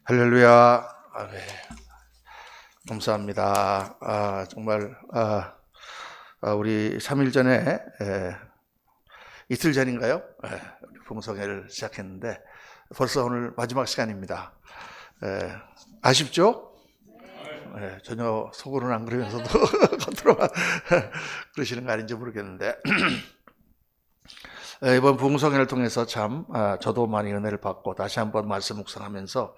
할렐루야. 네. 감사합니다. 정말 우리 3일 전에 이틀 전인가요? 봉성회를 시작했는데 벌써 오늘 마지막 시간입니다. 아쉽죠? 전혀 속으로는 안 그러면서도 겉으로만 그러시는 거 아닌지 모르겠는데 이번 봉성회를 통해서 참 저도 많이 은혜를 받고 다시 한번 말씀 묵상하면서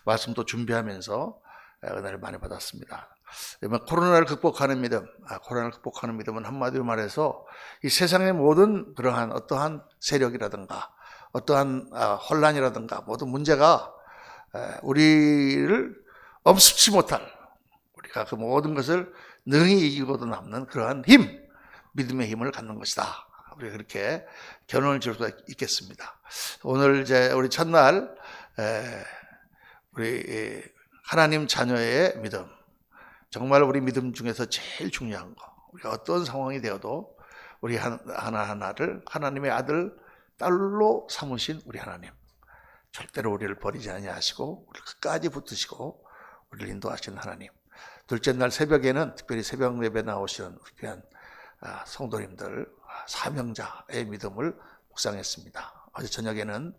말씀도 준비하면서 은혜를 많이 받았습니다. 이번 코로나를 극복하는 믿음, 코로나를 극복하는 믿음은 한마디로 말해서 이 세상의 모든 그러한 어떠한 세력이라든가 어떠한 혼란이라든가 모든 문제가 우리를 엄습치 못할, 우리가 그 모든 것을 능히 이기고도 남는 그러한 힘, 믿음의 힘을 갖는 것이다. 우리가 그렇게 결론을 지을 수가 있겠습니다. 오늘 이제 우리 첫날 우리 하나님 자녀의 믿음, 정말 우리 믿음 중에서 제일 중요한 거, 우리가 어떤 상황이 되어도 우리 하나하나를 하나님의 아들, 딸로 삼으신 우리 하나님, 절대로 우리를 버리지 아니하시고 우리를 끝까지 붙드시고 우리를 인도하시는 하나님. 둘째 날 새벽에는 특별히 새벽 예배 나오시는 우리 귀한 성도님들, 사명자의 믿음을 묵상했습니다. 어제 저녁에는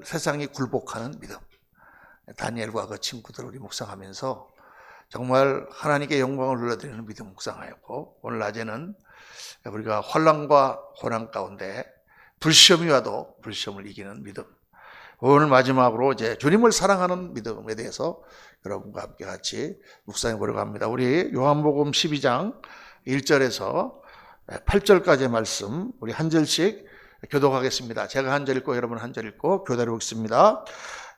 세상이 굴복하는 믿음, 다니엘과 그 친구들 우리 묵상하면서 정말 하나님께 영광을 돌려드리는 믿음 묵상하였고, 오늘 낮에는 우리가 환난과 고난 가운데 불시험이 와도 불시험을 이기는 믿음, 오늘 마지막으로 이제 주님을 사랑하는 믿음에 대해서 여러분과 함께 같이 묵상해 보려고 합니다. 우리 요한복음 12장 1절에서 8절까지의 말씀 우리 한 절씩 교독하겠습니다. 제가 한 절 읽고 여러분 한 절 읽고 교대로 읽습니다.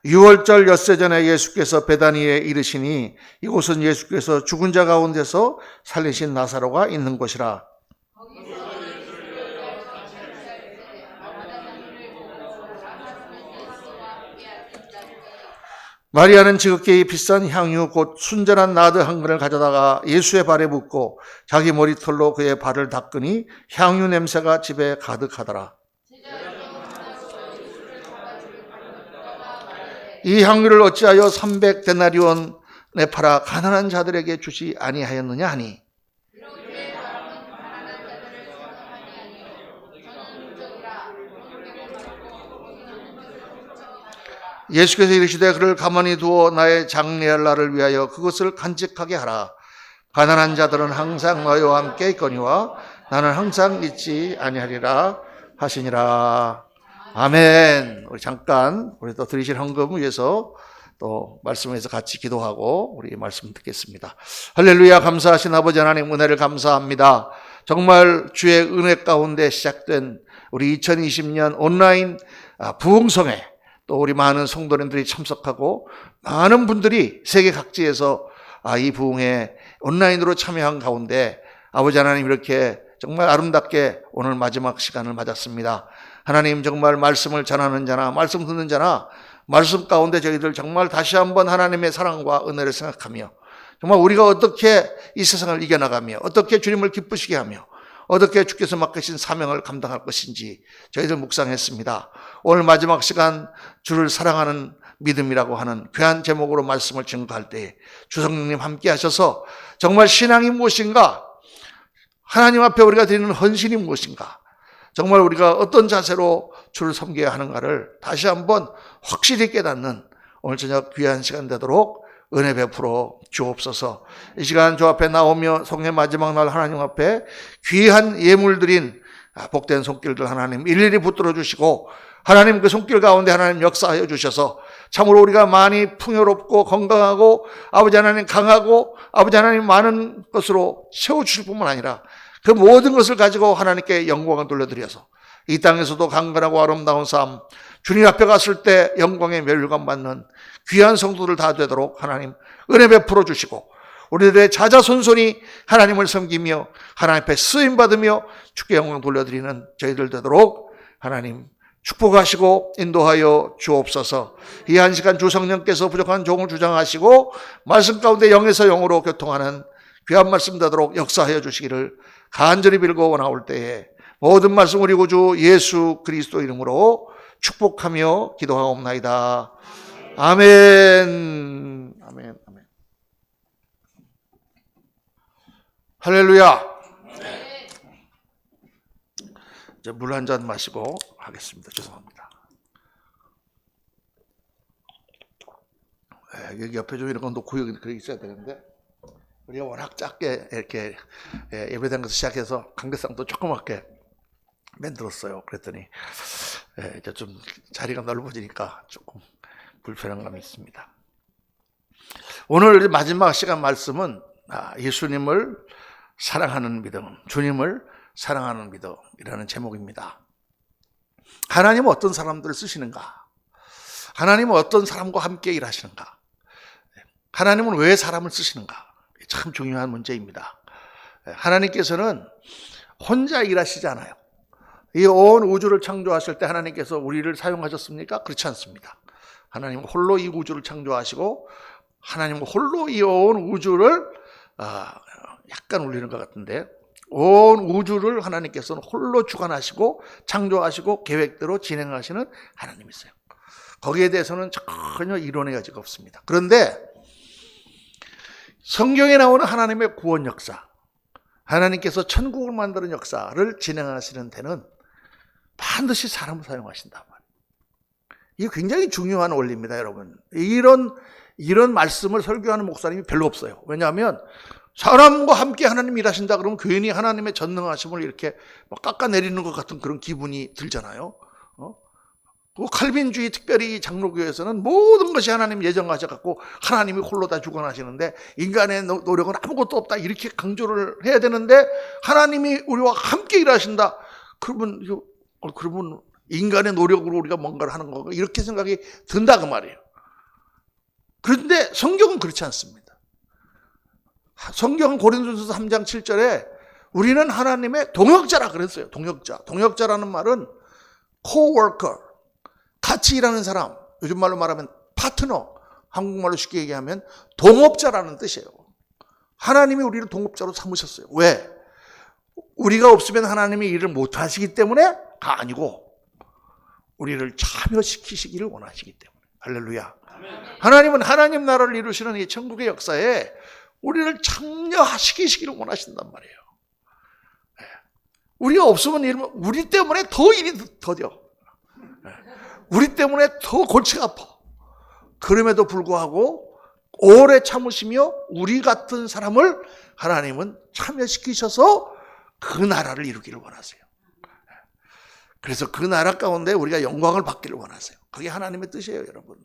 6월절 엿새 전에 예수께서 베다니에 이르시니 이곳은 예수께서 죽은 자 가운데서 살리신 나사로가 있는 곳이라. 마리아는 지극히 비싼 향유 곧 순전한 나드 한 근을 가져다가 예수의 발에 묻고 자기 머리털로 그의 발을 닦으니 향유 냄새가 집에 가득하더라. 이 향유를 어찌하여 300데나리온에 팔아 가난한 자들에게 주지 아니하였느냐 하니, 예수께서 이르시되 그를 가만히 두어 나의 장례할 날을 위하여 그것을 간직하게 하라. 가난한 자들은 항상 너희와 함께 있거니와 나는 항상 잊지 아니하리라 하시니라. 아멘. 우리 잠깐 우리 또 드리실 헌금 위해서 또 말씀에서 같이 기도하고 우리 말씀 듣겠습니다. 할렐루야. 감사하신 아버지 하나님 은혜를 감사합니다. 정말 주의 은혜 가운데 시작된 우리 2020년 온라인 부흥성회, 또 우리 많은 성도님들이 참석하고 많은 분들이 세계 각지에서 이 부흥에 온라인으로 참여한 가운데 아버지 하나님 이렇게 정말 아름답게 오늘 마지막 시간을 맞았습니다. 하나님 정말 말씀을 전하는 자나 말씀 듣는 자나 말씀 가운데 저희들 정말 다시 한번 하나님의 사랑과 은혜를 생각하며 정말 우리가 어떻게 이 세상을 이겨나가며 어떻게 주님을 기쁘시게 하며 어떻게 주께서 맡기신 사명을 감당할 것인지 저희들 묵상했습니다. 오늘 마지막 시간 주를 사랑하는 믿음이라고 하는 귀한 제목으로 말씀을 증거할 때 주성령님 함께 하셔서 정말 신앙이 무엇인가, 하나님 앞에 우리가 드리는 헌신이 무엇인가, 정말 우리가 어떤 자세로 주를 섬겨야 하는가를 다시 한번 확실히 깨닫는 오늘 저녁 귀한 시간 되도록 은혜 베풀어 주옵소서. 이 시간 주 앞에 나오며 성회 마지막 날 하나님 앞에 귀한 예물드린 복된 손길들 하나님 일일이 붙들어 주시고 하나님 그 손길 가운데 하나님 역사하여 주셔서 참으로 우리가 많이 풍요롭고 건강하고 아버지 하나님 강하고 아버지 하나님 많은 것으로 세워주실 뿐만 아니라 그 모든 것을 가지고 하나님께 영광을 돌려드려서 이 땅에서도 강건하고 아름다운 삶, 주님 앞에 갔을 때 영광의 멸관 받는 귀한 성도들 다 되도록 하나님 은혜 베풀어 주시고 우리들의 자자손손이 하나님을 섬기며 하나님 앞에 쓰임받으며 주께 영광 돌려드리는 저희들 되도록 하나님 축복하시고 인도하여 주옵소서. 이 한 시간 주 성령께서 부족한 종을 주장하시고 말씀 가운데 영에서 영으로 교통하는 귀한 말씀 되도록 역사하여 주시기를 간절히 빌고 나올 때에 모든 말씀 우리 구주 예수 그리스도 이름으로 축복하며 기도하옵나이다. 아멘. 아멘. 아멘. 할렐루야. 이제 물 한 잔 마시고 하겠습니다. 죄송합니다. 여기 옆에 좀 이런 건 놓고 여기 그렇게 있어야 되는데 우리가 워낙 작게 이렇게 예배당 것을 시작해서 강대상도 조그맣게 만들었어요. 그랬더니 이제 좀 자리가 넓어지니까 조금 불편한 감이 있습니다. 오늘 마지막 시간 말씀은 예수님을 사랑하는 믿음, 주님을 사랑하는 믿음이라는 제목입니다. 하나님은 어떤 사람들을 쓰시는가? 하나님은 어떤 사람과 함께 일하시는가? 하나님은 왜 사람을 쓰시는가? 참 중요한 문제입니다. 하나님께서는 혼자 일하시지 않아요. 이 온 우주를 창조하실 때 하나님께서 우리를 사용하셨습니까? 그렇지 않습니다. 하나님은 홀로 이 우주를 창조하시고 하나님은 홀로 이 온 우주를 약간 울리는 것 같은데 온 우주를 하나님께서는 홀로 주관하시고 창조하시고 계획대로 진행하시는 하나님이세요. 거기에 대해서는 전혀 이론의 여지가 없습니다. 그런데 성경에 나오는 하나님의 구원 역사, 하나님께서 천국을 만드는 역사를 진행하시는 데는 반드시 사람을 사용하신단 말이에요. 이게 굉장히 중요한 원리입니다, 여러분. 이런 말씀을 설교하는 목사님이 별로 없어요. 왜냐하면 사람과 함께 하나님 일하신다 그러면 괜히 하나님의 전능하심을 이렇게 깎아내리는 것 같은 그런 기분이 들잖아요. 그 칼빈주의 특별히 장로교에서는 모든 것이 하나님 예정하셔갖고 하나님이 홀로 다 주관하시는데 인간의 노력은 아무것도 없다 이렇게 강조를 해야 되는데 하나님이 우리와 함께 일하신다. 그러면 인간의 노력으로 우리가 뭔가를 하는 건가 이렇게 생각이 든다 그 말이에요. 그런데 성경은 그렇지 않습니다. 성경은 고린도전서 3장 7절에 우리는 하나님의 동역자라 그랬어요. 동역자라는 말은 coworker, 같이 일하는 사람, 요즘 말로 말하면 파트너, 한국말로 쉽게 얘기하면 동업자라는 뜻이에요. 하나님이 우리를 동업자로 삼으셨어요. 왜? 우리가 없으면 하나님이 일을 못하시기 때문에가 아니고 우리를 참여시키시기를 원하시기 때문에. 할렐루야. 하나님은 하나님 나라를 이루시는 이 천국의 역사에 우리를 참여시키시기를 원하신단 말이에요. 우리가 없으면 우리 때문에 더 일이 더뎌. 우리 때문에 더 골치가 아파. 그럼에도 불구하고 오래 참으시며 우리 같은 사람을 하나님은 참여시키셔서 그 나라를 이루기를 원하세요. 그래서 그 나라 가운데 우리가 영광을 받기를 원하세요. 그게 하나님의 뜻이에요, 여러분.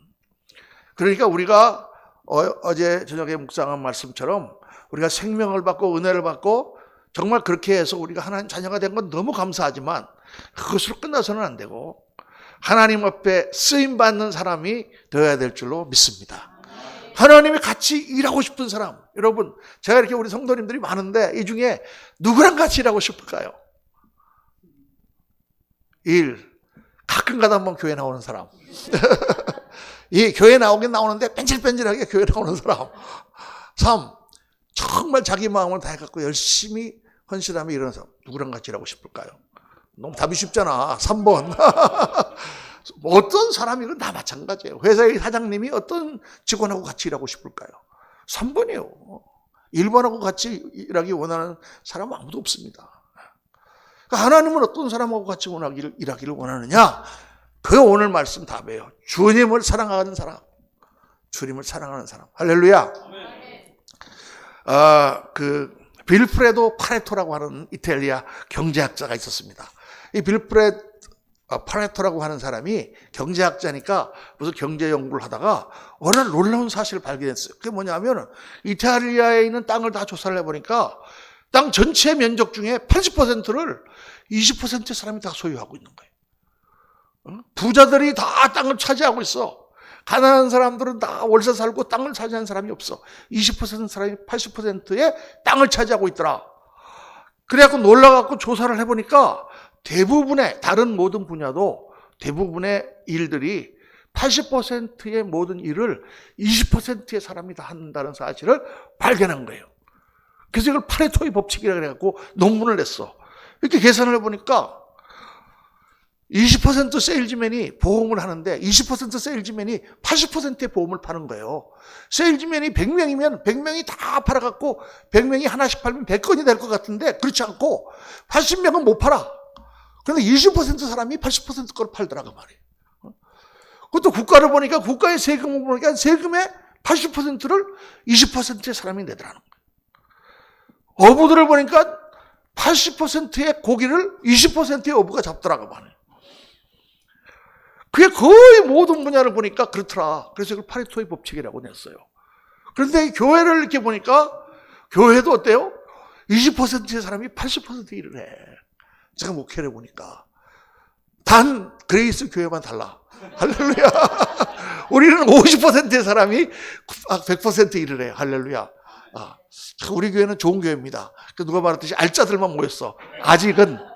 그러니까 우리가 어제 저녁에 묵상한 말씀처럼 우리가 생명을 받고 은혜를 받고 정말 그렇게 해서 우리가 하나님 자녀가 된 건 너무 감사하지만 그것으로 끝나서는 안 되고 하나님 앞에 쓰임받는 사람이 되어야 될 줄로 믿습니다. 하나님이 같이 일하고 싶은 사람. 여러분, 제가 이렇게 우리 성도님들이 많은데 이 중에 누구랑 같이 일하고 싶을까요? 가끔 가다 한번 교회 나오는 사람. 이 교회 나오긴 나오는데 뺀질뺀질하게 교회 나오는 사람. 3. 정말 자기 마음을 다해갖고 열심히 헌신하며 이러는 사람. 누구랑 같이 일하고 싶을까요? 너무 답이 쉽잖아. 3번. 어떤 사람이건 다 마찬가지예요. 회사의 사장님이 어떤 직원하고 같이 일하고 싶을까요? 3번이에요. 1번하고 같이 일하기 원하는 사람은 아무도 없습니다. 그러니까 하나님은 어떤 사람하고 같이 일하기를 원하느냐? 그 오늘 말씀 답이에요. 주님을 사랑하는 사람. 주님을 사랑하는 사람. 할렐루야. 빌프레도 파레토라고 하는 이탈리아 경제학자가 있었습니다. 이 빌프레도 파레토라고 하는 사람이 경제학자니까 무슨 경제 연구를 하다가 어느 날 놀라운 사실을 발견했어요. 그게 뭐냐면 이탈리아에 있는 땅을 다 조사를 해보니까 땅 전체 면적 중에 80%를 20%의 사람이 다 소유하고 있는 거예요. 부자들이 다 땅을 차지하고 있어. 가난한 사람들은 다 월세 살고 땅을 차지하는 사람이 없어. 20% 사람이 80%의 땅을 차지하고 있더라. 그래갖고 놀라갖고 조사를 해보니까 대부분의 다른 모든 분야도 대부분의 일들이 80%의 모든 일을 20%의 사람이 다 한다는 사실을 발견한 거예요. 그래서 이걸 파레토의 법칙이라고 해갖고 논문을 냈어. 이렇게 계산을 해보니까 20% 세일즈맨이 보험을 하는데 20% 세일즈맨이 80%의 보험을 파는 거예요. 세일즈맨이 100명이면 100명이 다 팔아갖고 100명이 하나씩 팔면 100건이 될 것 같은데 그렇지 않고 80명은 못 팔아. 그런데 20% 사람이 80% 걸 팔더라고 말이에요. 그것도 국가를 보니까 국가의 세금을 보니까 세금의 80%를 20%의 사람이 내더라는 거예요. 어부들을 보니까 80%의 고기를 20%의 어부가 잡더라고 말이에요. 그게 거의 모든 분야를 보니까 그렇더라. 그래서 이걸 파레토의 법칙이라고 냈어요. 그런데 교회를 이렇게 보니까 교회도 어때요? 20%의 사람이 80% 일을 해. 제가 목회를 보니까. 단 그레이스 교회만 달라. 할렐루야. 우리는 50%의 사람이 100% 일을 해요. 할렐루야. 우리 교회는 좋은 교회입니다. 누가 말했듯이 알짜들만 모였어. 아직은.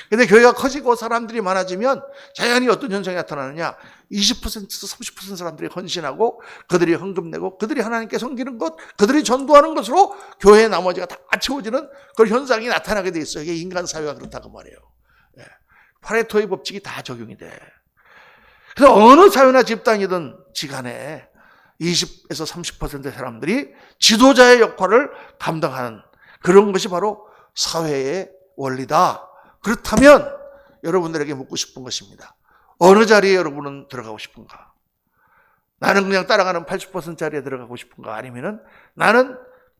근데 교회가 커지고 사람들이 많아지면 자연히 어떤 현상이 나타나느냐. 20%에서 30% 사람들이 헌신하고 그들이 헌금 내고 그들이 하나님께 섬기는 것, 그들이 전도하는 것으로 교회의 나머지가 다 채워지는 그런 현상이 나타나게 돼 있어요. 이게 인간 사회가 그렇다고 말이에요. 파레토의 법칙이 다 적용이 돼. 그래서 어느 사회나 집단이든 지간에 20에서 30%의 사람들이 지도자의 역할을 감당하는 그런 것이 바로 사회의 원리다. 그렇다면 여러분들에게 묻고 싶은 것입니다. 어느 자리에 여러분은 들어가고 싶은가? 나는 그냥 따라가는 80% 자리에 들어가고 싶은가? 아니면은 나는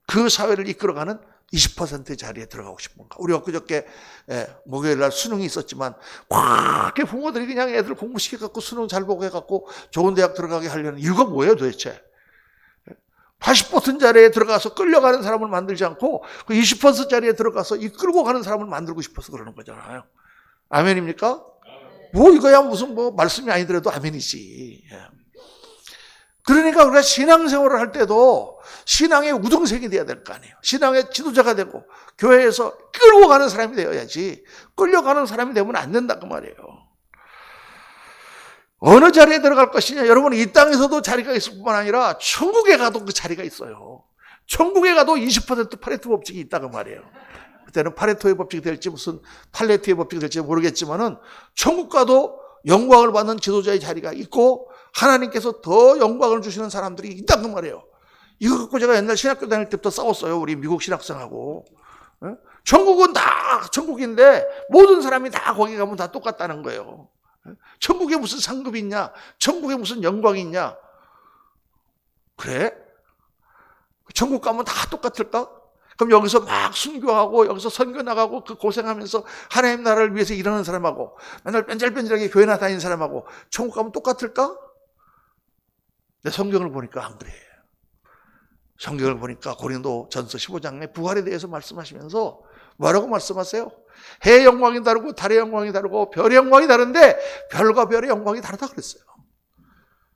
그 사회를 이끌어가는 20%의 자리에 들어가고 싶은가? 우리 엊그저께 목요일 날 수능이 있었지만 그렇게 부모들이 그냥 애들 공부시켜갖고 수능 잘 보고 해갖고 좋은 대학 들어가게 하려는 이유가 뭐예요 도대체? 80% 자리에 들어가서 끌려가는 사람을 만들지 않고 그 20% 자리에 들어가서 이끌고 가는 사람을 만들고 싶어서 그러는 거잖아요. 아멘입니까? 뭐 이거야 무슨 뭐 말씀이 아니더라도 아멘이지. 그러니까 우리가 신앙생활을 할 때도 신앙의 우등생이 돼야 될 거 아니에요. 신앙의 지도자가 되고 교회에서 끌고 가는 사람이 되어야지 끌려가는 사람이 되면 안 된다 그 말이에요. 어느 자리에 들어갈 것이냐. 여러분 이 땅에서도 자리가 있을 뿐만 아니라 천국에 가도 그 자리가 있어요. 천국에 가도 20% 파레토 법칙이 있다고 말이에요. 그때는 파레토의 법칙이 될지 무슨 팔레트의 법칙이 될지 모르겠지만은 천국 가도 영광을 받는 지도자의 자리가 있고 하나님께서 더 영광을 주시는 사람들이 있다고 말이에요. 이거 갖고 제가 옛날 신학교 다닐 때부터 싸웠어요. 우리 미국 신학생하고. 천국은 다 천국인데 모든 사람이 다 거기 가면 다 똑같다는 거예요. 천국에 무슨 상급이 있냐? 천국에 무슨 영광이 있냐? 그래? 천국 가면 다 똑같을까? 그럼 여기서 막 순교하고 여기서 선교 나가고 그 고생하면서 하나님 나라를 위해서 일하는 사람하고 맨날 뺀질뺀질하게 교회나 다니는 사람하고 천국 가면 똑같을까? 내 성경을 보니까 안 그래. 성경을 보니까 고린도 전서 15장에 부활에 대해서 말씀하시면서 뭐라고 말씀하세요? 해의 영광이 다르고 달의 영광이 다르고 별의 영광이 다른데 별과 별의 영광이 다르다 그랬어요.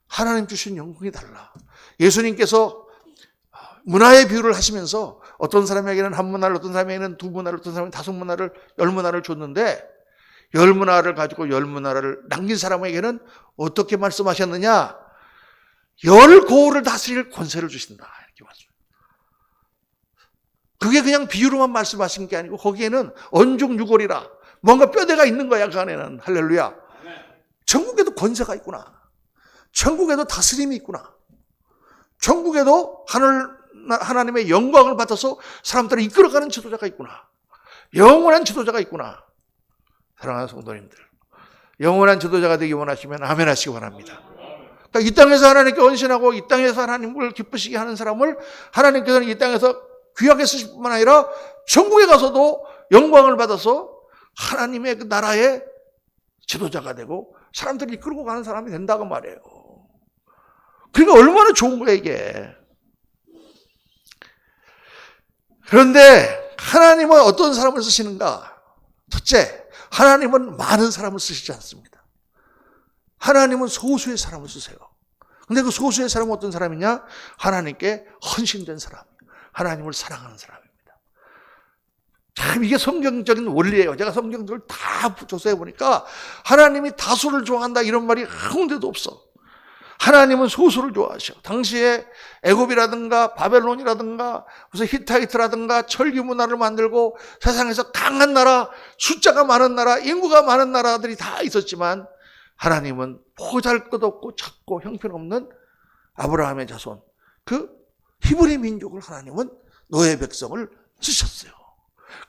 하나님 주신 영광이 달라. 예수님께서 문화의 비유를 하시면서 어떤 사람에게는 한 문화를, 어떤 사람에게는 두 문화를, 어떤 사람에게는 다섯 문화를, 열 문화를 줬는데 열 문화를 가지고 열 문화를 남긴 사람에게는 어떻게 말씀하셨느냐? 열 고을을 다스릴 권세를 주신다. 이렇게 말씀. 그게 그냥 비유로만 말씀하신 게 아니고 거기에는 언중유골이라 뭔가 뼈대가 있는 거야 그 안에는. 할렐루야. 천국에도 권세가 있구나. 천국에도 다스림이 있구나. 천국에도 하나님의 영광을 받아서 사람들을 이끌어가는 지도자가 있구나. 영원한 지도자가 있구나. 사랑하는 성도님들, 영원한 지도자가 되기 원하시면 아멘 하시기 바랍니다. 그러니까 이 땅에서 하나님께 헌신하고 이 땅에서 하나님을 기쁘시게 하는 사람을 하나님께서는 이 땅에서 귀하게 쓰실 뿐만 아니라 천국에 가서도 영광을 받아서 하나님의 그 나라의 지도자가 되고 사람들을 이끌고 가는 사람이 된다고 말해요. 그러니까 얼마나 좋은 거야 이게. 그런데 하나님은 어떤 사람을 쓰시는가? 첫째, 하나님은 많은 사람을 쓰시지 않습니다. 하나님은 소수의 사람을 쓰세요. 근데 그 소수의 사람은 어떤 사람이냐? 하나님께 헌신된 사람, 하나님을 사랑하는 사람입니다. 참 이게 성경적인 원리예요. 제가 성경들을 다 조사해 보니까 하나님이 다수를 좋아한다 이런 말이 한 군데도 없어. 하나님은 소수를 좋아하셔. 당시에 애굽이라든가 바벨론이라든가 무슨 히타이트라든가 철기 문화를 만들고 세상에서 강한 나라, 숫자가 많은 나라, 인구가 많은 나라들이 다 있었지만 하나님은 보잘것없고 작고 형편없는 아브라함의 자손, 그 히브리 민족을 하나님은 노예 백성을 쓰셨어요.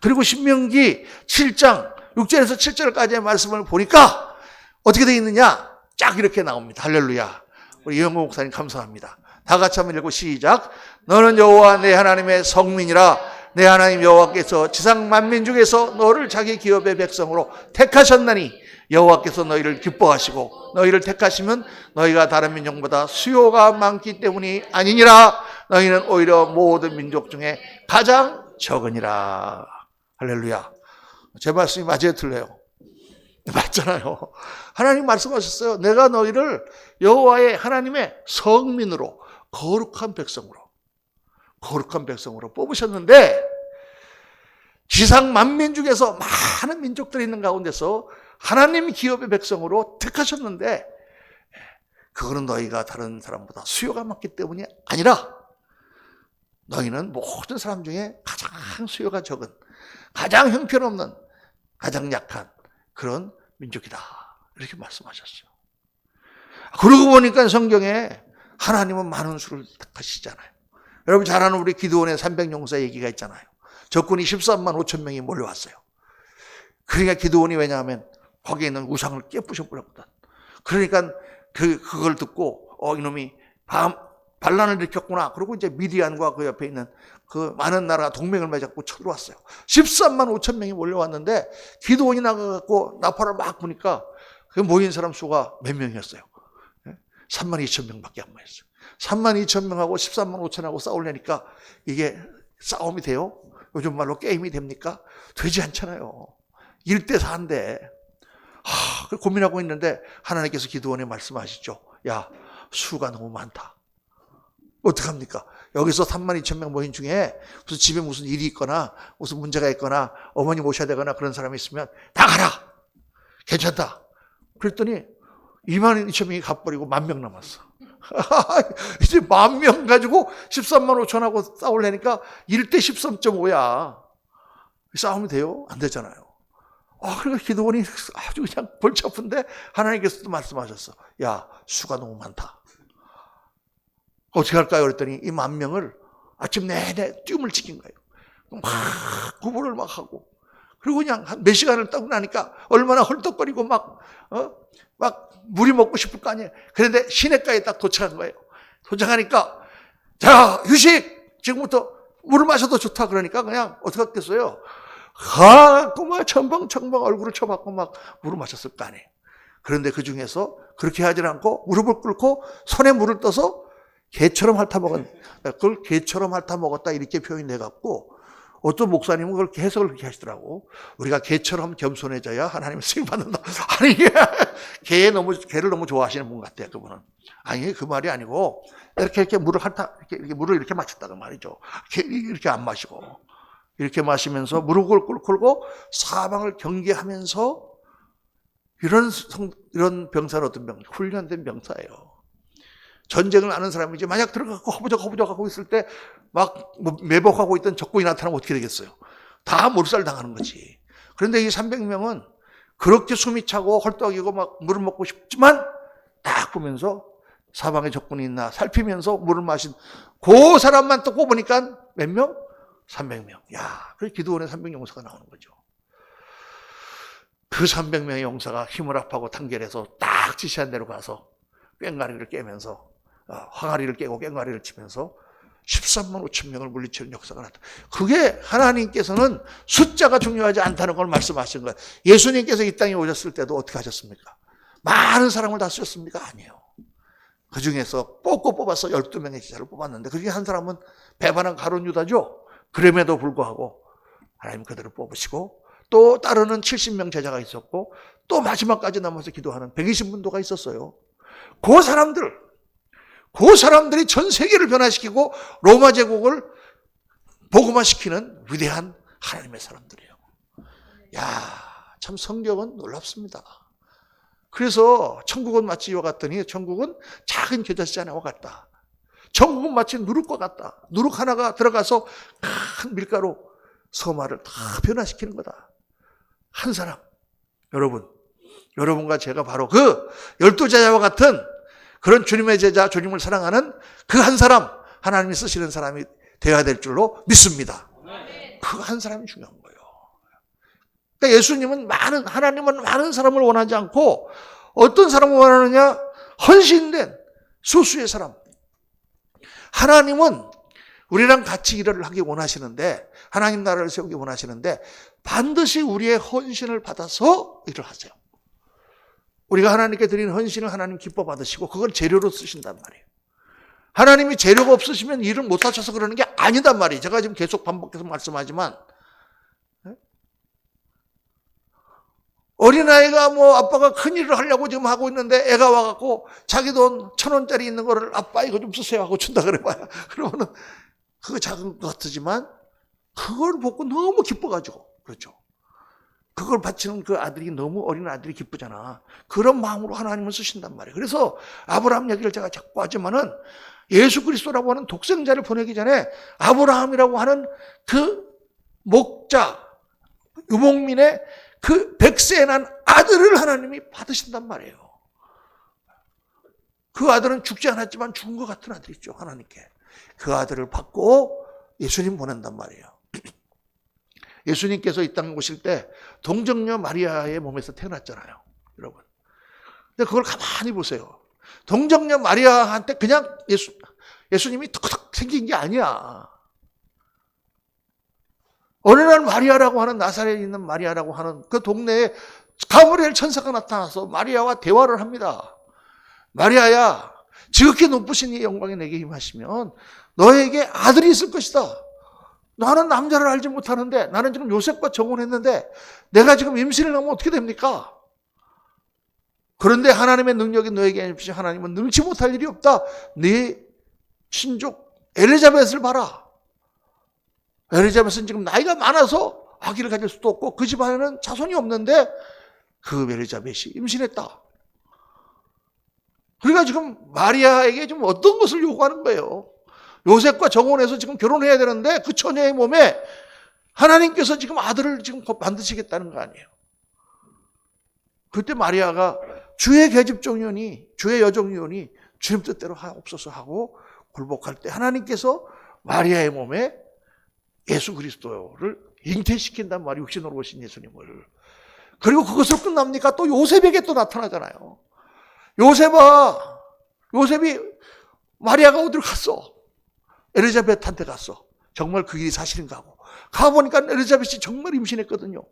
그리고 신명기 7장 6절에서 7절까지의 말씀을 보니까 어떻게 되어 있느냐? 쫙 이렇게 나옵니다. 할렐루야. 우리 이영호 목사님 감사합니다. 다 같이 한번 읽고 시작. 너는 여호와 내 하나님의 성민이라. 내 하나님 여호와께서 지상 만민 중에서 너를 자기 기업의 백성으로 택하셨나니 여호와께서 너희를 기뻐하시고 너희를 택하시면 너희가 다른 민족보다 수요가 많기 때문이 아니니라. 너희는 오히려 모든 민족 중에 가장 적으니라. 할렐루야. 제 말씀이 맞아요, 틀려요? 맞잖아요. 하나님 말씀하셨어요. 내가 너희를 여호와의 하나님의 성민으로 거룩한 백성으로 뽑으셨는데 지상 만민 중에서 많은 민족들이 있는 가운데서 하나님 기업의 백성으로 택하셨는데 그거는 너희가 다른 사람보다 수요가 많기 때문이 아니라 너희는 모든 사람 중에 가장 수요가 적은, 가장 형편없는, 가장 약한 그런 민족이다. 이렇게 말씀하셨어요. 그러고 보니까 성경에 하나님은 많은 수를 택하시잖아요. 여러분 잘 아는 우리 기드온의 300용사 얘기가 있잖아요. 적군이 13만 5천 명이 몰려왔어요. 그러니까 기드온이 왜냐하면 거기에 있는 우상을 깨부셔버렸거든. 그러니까 그걸 듣고 이놈이 반란을 일으켰구나. 그리고 이제 미디안과 그 옆에 있는 그 많은 나라가 동맹을 맺었고 쳐들어왔어요. 13만 5천 명이 몰려왔는데 기드온이 나가갖고 나팔을 막 부니까 그 모인 사람 수가 몇 명이었어요? 3만 2천 명밖에 안 모였어요. 3만 2천 명하고 13만 5천하고 싸우려니까 이게 싸움이 돼요? 요즘 말로 게임이 됩니까? 되지 않잖아요. 1대 4인데 고민하고 있는데 하나님께서 기드온에 말씀하시죠. 야, 수가 너무 많다. 어떡합니까? 여기서 3만 2천 명 모인 중에 무슨 집에 무슨 일이 있거나 무슨 문제가 있거나 어머니 모셔야 되거나 그런 사람이 있으면 다 가라. 괜찮다. 그랬더니 2만 2천 명이 가버리고 10,000명 남았어. 이제 10,000명 가지고 13만 5천하고 싸우려니까 1대 13.5야. 싸우면 돼요? 안 되잖아요. 그러니까 기드온이 아주 그냥 골치 아픈데 하나님께서도 말씀하셨어. 야, 수가 너무 많다. 어떻게 할까요? 그랬더니 이 10,000명을 아침 내내 뜀을 지킨 거예요. 막 구분을 막 하고. 그리고 그냥 한 몇 시간을 떠고 나니까 얼마나 헐떡거리고 막 물이 먹고 싶을 거 아니에요. 그런데 시내가에 딱 도착한 거예요. 도착하니까 자, 휴식! 지금부터 물을 마셔도 좋다. 그러니까 그냥 어떻게 했겠어요? 가고 막 첨벙첨벙 얼굴을 쳐박고 막 물을 마셨을 거 아니에요. 그런데 그 중에서 그렇게 하지 않고 무릎을 꿇고 손에 물을 떠서 개처럼 그걸 개처럼 핥아 먹었다 이렇게 표현해갖고 어떤 목사님은 그걸 해석을 그렇게 하시더라고. 우리가 개처럼 겸손해져야 하나님의 쓰임 받는다. 아니, 개를 너무 좋아하시는 분 같아요, 그분은. 아니, 그 말이 아니고, 이렇게 물을 물을 이렇게 마셨다는 말이죠. 이렇게 안 마시고. 이렇게 마시면서 무릎을 꿇고 사방을 경계하면서 이런 병사는 어떤 훈련된 병사예요. 전쟁을 아는 사람이지 만약 들어가고 허부적하고 있을 때 막 매복하고 있던 적군이 나타나면 어떻게 되겠어요? 다 몰살 당하는 거지. 그런데 이 300명은 그렇게 숨이 차고 헐떡이고 막 물을 먹고 싶지만 딱 보면서 사방에 적군이 있나 살피면서 물을 마신 그 사람만 또 꼽으니까 몇 명? 300명. 야, 그래서 기드온의 300용사가 나오는 거죠. 그 300명의 용사가 힘을 합하고 단결해서 딱 지시한 대로 가서 꽹과리를 깨면서 화가리를 깨고 꽹과리를 치면서 13만 5천 명을 물리치는 역사가 나타. 그게 하나님께서는 숫자가 중요하지 않다는 걸 말씀하신 거예요. 예수님께서 이 땅에 오셨을 때도 어떻게 하셨습니까? 많은 사람을 다 쓰셨습니까? 아니에요. 그 중에서 뽑아서 12명의 제자를 뽑았는데 그 중에 한 사람은 배반한 가룟 유다죠. 그럼에도 불구하고 하나님 그대로 뽑으시고 또 따르는 70명 제자가 있었고 또 마지막까지 남아서 기도하는 120문도가 있었어요. 그 사람들이 전 세계를 변화시키고 로마 제국을 복음화시키는 위대한 하나님의 사람들이에요. 야, 참 성경은 놀랍습니다. 그래서 천국은 마치 이와 같더니 천국은 작은 겨자씨 하나와 같다. 천국은 마치 누룩과 같다. 누룩 하나가 들어가서 큰 밀가루 서마를 다 변화시키는 거다. 한 사람. 여러분과 제가 바로 그 12제자와 같은 그런 주님의 제자, 주님을 사랑하는 그 한 사람, 하나님이 쓰시는 사람이 되어야 될 줄로 믿습니다. 그 한 사람이 중요한 거예요. 그러니까 예수님은 하나님은 많은 사람을 원하지 않고 어떤 사람을 원하느냐? 헌신된 소수의 사람. 하나님은 우리랑 같이 일을 하기 원하시는데, 하나님 나라를 세우기 원하시는데 반드시 우리의 헌신을 받아서 일을 하세요. 우리가 하나님께 드리는 헌신을 하나님 기뻐 받으시고 그걸 재료로 쓰신단 말이에요. 하나님이 재료가 없으시면 일을 못 하셔서 그러는 게 아니단 말이에요. 제가 지금 계속 반복해서 말씀하지만, 어린아이가 뭐 아빠가 큰일을 하려고 지금 하고 있는데 애가 와갖고 자기 돈 1,000원짜리 있는 거를 아빠 이거 좀 쓰세요 하고 준다 그래봐요. 그러면은 그거 작은 것 같지만 그걸 보고 너무 기뻐가지고, 그렇죠. 그걸 바치는 그 아들이 너무 어린 아들이 기쁘잖아. 그런 마음으로 하나님을 쓰신단 말이에요. 그래서 아브라함 얘기를 제가 자꾸 하지만은 예수 그리스도라고 하는 독생자를 보내기 전에 아브라함이라고 하는 그 목자, 유목민의 그 백세에 난 아들을 하나님이 받으신단 말이에요. 그 아들은 죽지 않았지만 죽은 것 같은 아들이죠, 하나님께. 그 아들을 받고 예수님 보낸단 말이에요. 예수님께서 이 땅에 오실 때 동정녀 마리아의 몸에서 태어났잖아요, 여러분. 근데 그걸 가만히 보세요. 동정녀 마리아한테 그냥 예수님이 툭툭 생긴 게 아니야. 어느 날 마리아라고 하는, 나사렛에 있는 마리아라고 하는 그 동네에 가브리엘 천사가 나타나서 마리아와 대화를 합니다. 마리아야, 지극히 높으신 이 영광이 내게 임하시면 너에게 아들이 있을 것이다. 나는 남자를 알지 못하는데, 나는 지금 요셉과 정혼했는데 내가 지금 임신을 하면 어떻게 됩니까? 그런데 하나님의 능력이 너에게 임하시지, 하나님은 능치 못할 일이 없다. 네 친족 엘리자벳을 봐라. 엘리자벳은 지금 나이가 많아서 아기를 가질 수도 없고 그 집안에는 자손이 없는데 그 엘리자벳이 임신했다. 그러니까 지금 마리아에게 지금 어떤 것을 요구하는 거예요? 요셉과 정혼해서 지금 결혼해야 되는데 그 처녀의 몸에 하나님께서 지금 아들을 지금 만드시겠다는 거 아니에요. 그때 마리아가 주의 계집종이오니, 주의 여종이오니 주님 뜻대로 하옵소서 하고 굴복할 때 하나님께서 마리아의 몸에 예수 그리스도를 잉태시킨단 말이에요. 육신으로 오신 예수님을. 그리고 그것으로 끝납니까? 또 요셉에게 또 나타나잖아요. 요셉이 마리아가 어디로 갔어? 엘리자벳한테 갔어. 정말 그 일이 사실인가 하고. 가보니까 엘리자벳이 정말 임신했거든요.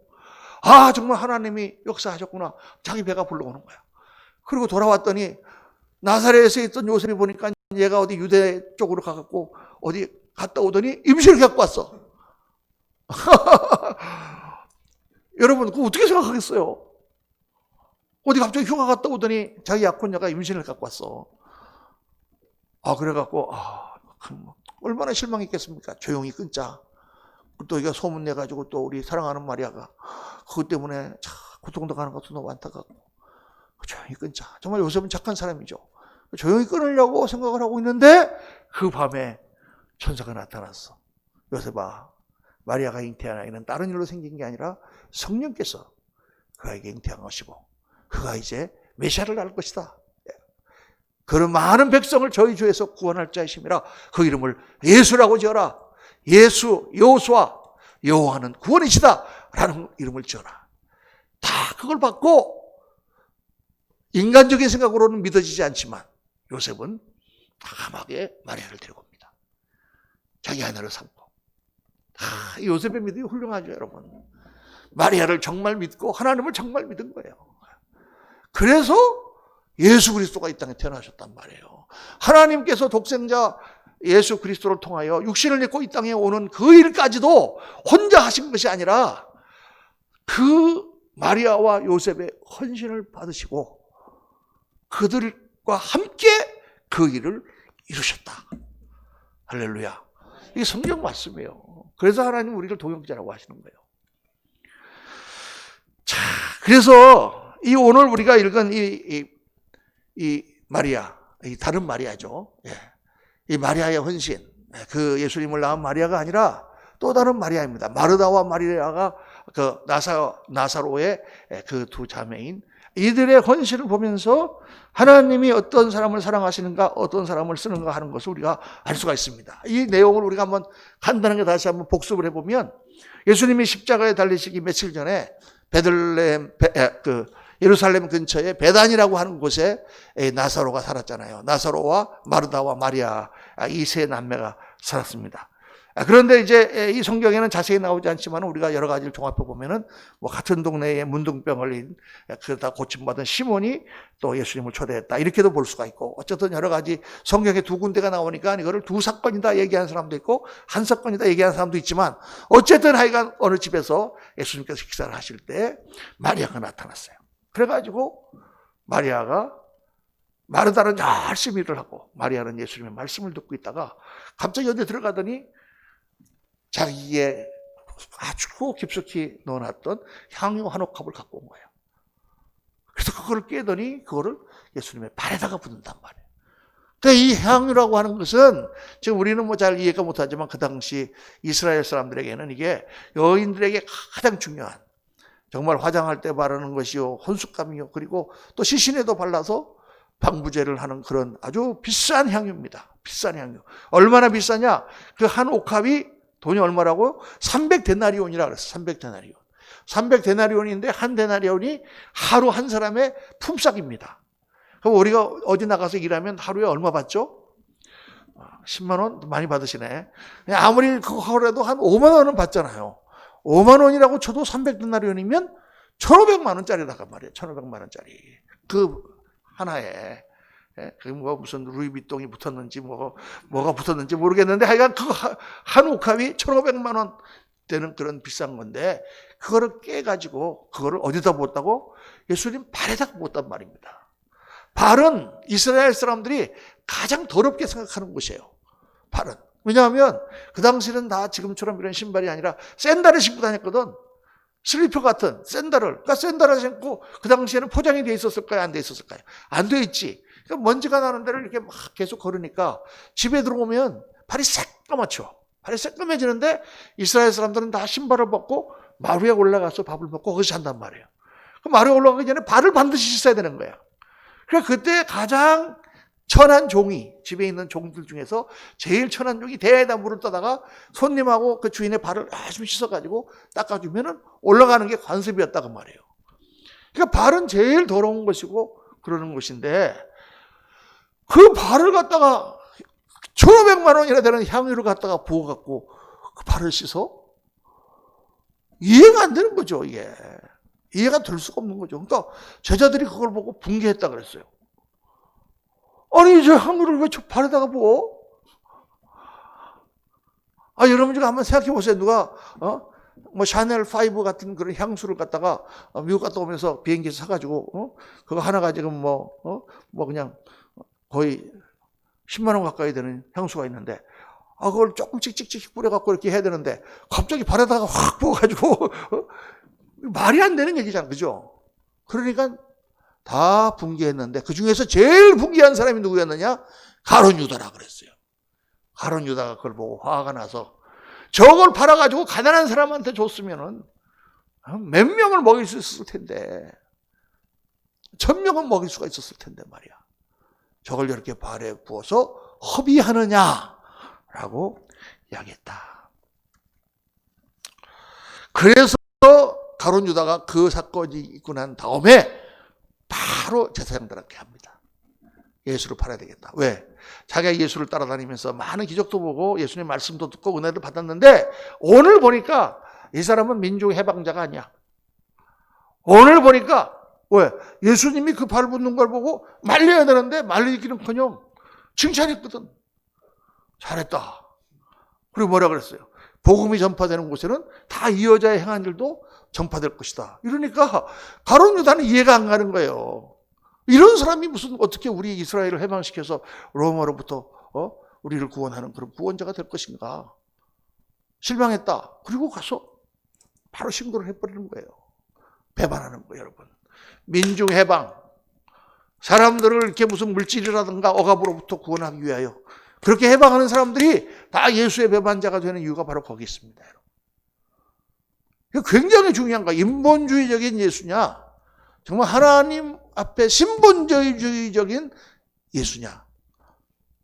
아, 정말 하나님이 역사하셨구나. 자기 배가 불러오는 거야. 그리고 돌아왔더니 나사렛에 있던 요셉이 보니까 얘가 어디 유대 쪽으로 가갖고 어디 갔다 오더니 임신을 갖고 왔어. 여러분, 그거 어떻게 생각하겠어요? 어디 갑자기 휴가 갔다 오더니 자기 약혼녀가 임신을 갖고 왔어. 아, 그래갖고, 얼마나 실망했겠습니까? 조용히 끊자. 또 이게 소문내가지고 또 우리 사랑하는 마리아가 그것 때문에 참 고통도 가는 것도 너무 안타깝고. 조용히 끊자. 정말 요셉은 착한 사람이죠. 조용히 끊으려고 생각을 하고 있는데 그 밤에 천사가 나타났어. 요셉아, 마리아가 잉태한 아이는 다른 일로 생긴 게 아니라 성령께서 그에게 잉태한 것이고 그가 이제 메시아를 낳을 것이다. 그런 많은 백성을 저희 주에서 구원할 자이심이라 그 이름을 예수라고 지어라. 예수, 여호수아, 여호와는 구원이시다 라는 이름을 지어라. 다 그걸 받고 인간적인 생각으로는 믿어지지 않지만 요셉은 담하게 마리아를 데리고 옵니다. 자기 아내를 삼고. 요셉의 믿음이 훌륭하죠, 여러분. 마리아를 정말 믿고 하나님을 정말 믿은 거예요. 그래서 예수 그리스도가 이 땅에 태어나셨단 말이에요. 하나님께서 독생자 예수 그리스도를 통하여 육신을 입고 이 땅에 오는 그 일까지도 혼자 하신 것이 아니라 그 마리아와 요셉의 헌신을 받으시고 그들과 함께 그 일을 이루셨다. 할렐루야. 이게 성경 말씀이에요. 그래서 하나님 우리를 동역자라고 하시는 거예요. 자, 그래서 이 오늘 우리가 읽은 이 마리아, 이 다른 마리아죠. 예. 이 마리아의 헌신, 그 예수님을 낳은 마리아가 아니라 또 다른 마리아입니다. 마르다와 마리아가 그 나사로의 그 두 자매인 이들의 헌신을 보면서 하나님이 어떤 사람을 사랑하시는가, 어떤 사람을 쓰는가 하는 것을 우리가 알 수가 있습니다. 이 내용을 우리가 한번 간단하게 다시 한번 복습을 해보면, 예수님이 십자가에 달리시기 며칠 전에 베들레헴, 예루살렘 근처에 베단이라고 하는 곳에 나사로가 살았잖아요. 나사로와 마르다와 마리아, 이 세 남매가 살았습니다. 그런데 이제 이 성경에는 자세히 나오지 않지만 우리가 여러 가지를 종합해 보면은 뭐 같은 동네에 문둥병 걸린 그러다 고침받은 시몬이 또 예수님을 초대했다, 이렇게도 볼 수가 있고, 어쨌든 여러 가지 성경에 두 군데가 나오니까 이거를 두 사건이다 얘기하는 사람도 있고 한 사건이다 얘기하는 사람도 있지만, 어쨌든 하여간 어느 집에서 예수님께서 식사를 하실 때 마리아가 나타났어요. 그래가지고 마리아가, 마르다는 열심히 일을 하고 마리아는 예수님의 말씀을 듣고 있다가 갑자기 어디 들어가더니 자기의 아주 깊숙이 넣어놨던 향유 한 옥합을 갖고 온 거예요. 그래서 그걸 깨더니 그거를 예수님의 발에다가 붓는단 말이에요. 그러니까 이 향유라고 하는 것은 지금 우리는 뭐 잘 이해가 못하지만 그 당시 이스라엘 사람들에게는 이게 여인들에게 가장 중요한, 정말 화장할 때 바르는 것이요, 혼숙감이요, 그리고 또 시신에도 발라서 방부제를 하는 그런 아주 비싼 향유입니다. 비싼 향유. 얼마나 비싸냐? 그 한 옥합이 돈이 얼마라고요? 300데나리온이라 그랬어요. 300데나리온. 300데나리온인데 한 데나리온이 하루 한 사람의 품삯입니다. 그럼 우리가 어디 나가서 일하면 하루에 얼마 받죠? 10만 원? 많이 받으시네. 아무리 그거 하더라도 한 5만 원은 받잖아요. 5만 원이라고 쳐도 300데나리온이면 1,500만 원짜리라고 말이에요. 1,500만 원짜리. 그 하나에. 그 뭐 무슨 루이비통이 붙었는지 뭐가 붙었는지 모르겠는데, 하여간 그 한 옥합이 1,500만 원 되는 그런 비싼 건데, 그거를 깨가지고 그거를 어디다 부었다고? 예수님 발에다 부었단 말입니다. 발은 이스라엘 사람들이 가장 더럽게 생각하는 곳이에요. 발은. 왜냐하면 그 당시는 다 지금처럼 이런 신발이 아니라 샌들을 신고 다녔거든. 슬리퍼 같은 샌들을. 그러니까 샌들을 신고 그 당시에는 포장이 돼 있었을까요? 안 돼 있었을까요? 안 돼 있지. 그러니까 먼지가 나는 데를 이렇게 막 계속 걸으니까 집에 들어오면 발이 새까맣죠. 발이 새까매지는데 이스라엘 사람들은 다 신발을 벗고 마루에 올라가서 밥을 먹고 거기서 잔단 말이에요. 그 마루에 올라가기 전에 발을 반드시 씻어야 되는 거야. 그러니까 그때 가장 천한 종이, 집에 있는 종들 중에서 제일 천한 종이 대에다 물을 떠다가 손님하고 그 주인의 발을 아주 씻어가지고 닦아주면은 올라가는 게 관습이었다고 말이에요. 그러니까 발은 제일 더러운 것이고 그러는 것인데, 그 발을 갖다가 1,500만 원이나 되는 향유를 갖다가 부어갖고 그 발을 씻어? 이해가 안 되는 거죠, 이게. 이해가 될 수가 없는 거죠. 그러니까 제자들이 그걸 보고 붕괴했다 그랬어요. 아니, 저 향유를 왜 저 발에다가 부어? 여러분 지금 한번 생각해 보세요. 누가, 뭐 샤넬 5 같은 그런 향수를 갖다가 미국 갔다 오면서 비행기에서 사가지고, 그거 하나 가지고 뭐 그냥 거의 10만 원 가까이 되는 향수가 있는데, 그걸 조금 찍찍찍 뿌려갖고 이렇게 해야 되는데, 갑자기 발에다가 확 부어가지고, 말이 안 되는 얘기잖아. 그죠? 그러니까 다 붕괴했는데, 그 중에서 제일 붕괴한 사람이 누구였느냐? 가룟 유다라 그랬어요. 가룟 유다가 그걸 보고 화가 나서, 저걸 팔아가지고 가난한 사람한테 줬으면은, 몇 명을 먹일 수 있었을 텐데, 1,000명은 먹일 수가 있었을 텐데 말이야. 저걸 이렇게 발에 부어서 허비하느냐라고 이야기했다. 그래서 가룟 유다가 그 사건이 있고 난 다음에 바로 제사장들한테 합니다. 예수를 팔아야 되겠다. 왜? 자기가 예수를 따라다니면서 많은 기적도 보고 예수님 말씀도 듣고 은혜를 받았는데, 오늘 보니까 이 사람은 민족 해방자가 아니야. 오늘 보니까 왜? 예수님이 그 발 붓는 걸 보고 말려야 되는데 말리기는커녕 칭찬했거든. 잘했다. 그리고 뭐라 그랬어요? 복음이 전파되는 곳에는 다 이 여자의 행한 일도 전파될 것이다. 이러니까 가룟 유다는 이해가 안 가는 거예요. 이런 사람이 무슨 어떻게 우리 이스라엘을 해방시켜서 로마로부터 우리를 구원하는 그런 구원자가 될 것인가. 실망했다. 그리고 가서 바로 신고를 해버리는 거예요. 배반하는 거예요, 여러분. 민중해방, 사람들을 이렇게 무슨 물질이라든가 억압으로부터 구원하기 위하여 그렇게 해방하는 사람들이 다 예수의 배반자가 되는 이유가 바로 거기 있습니다. 이거 굉장히 중요한 거야. 인본주의적인 예수냐, 정말 하나님 앞에 신본주의적인 예수냐,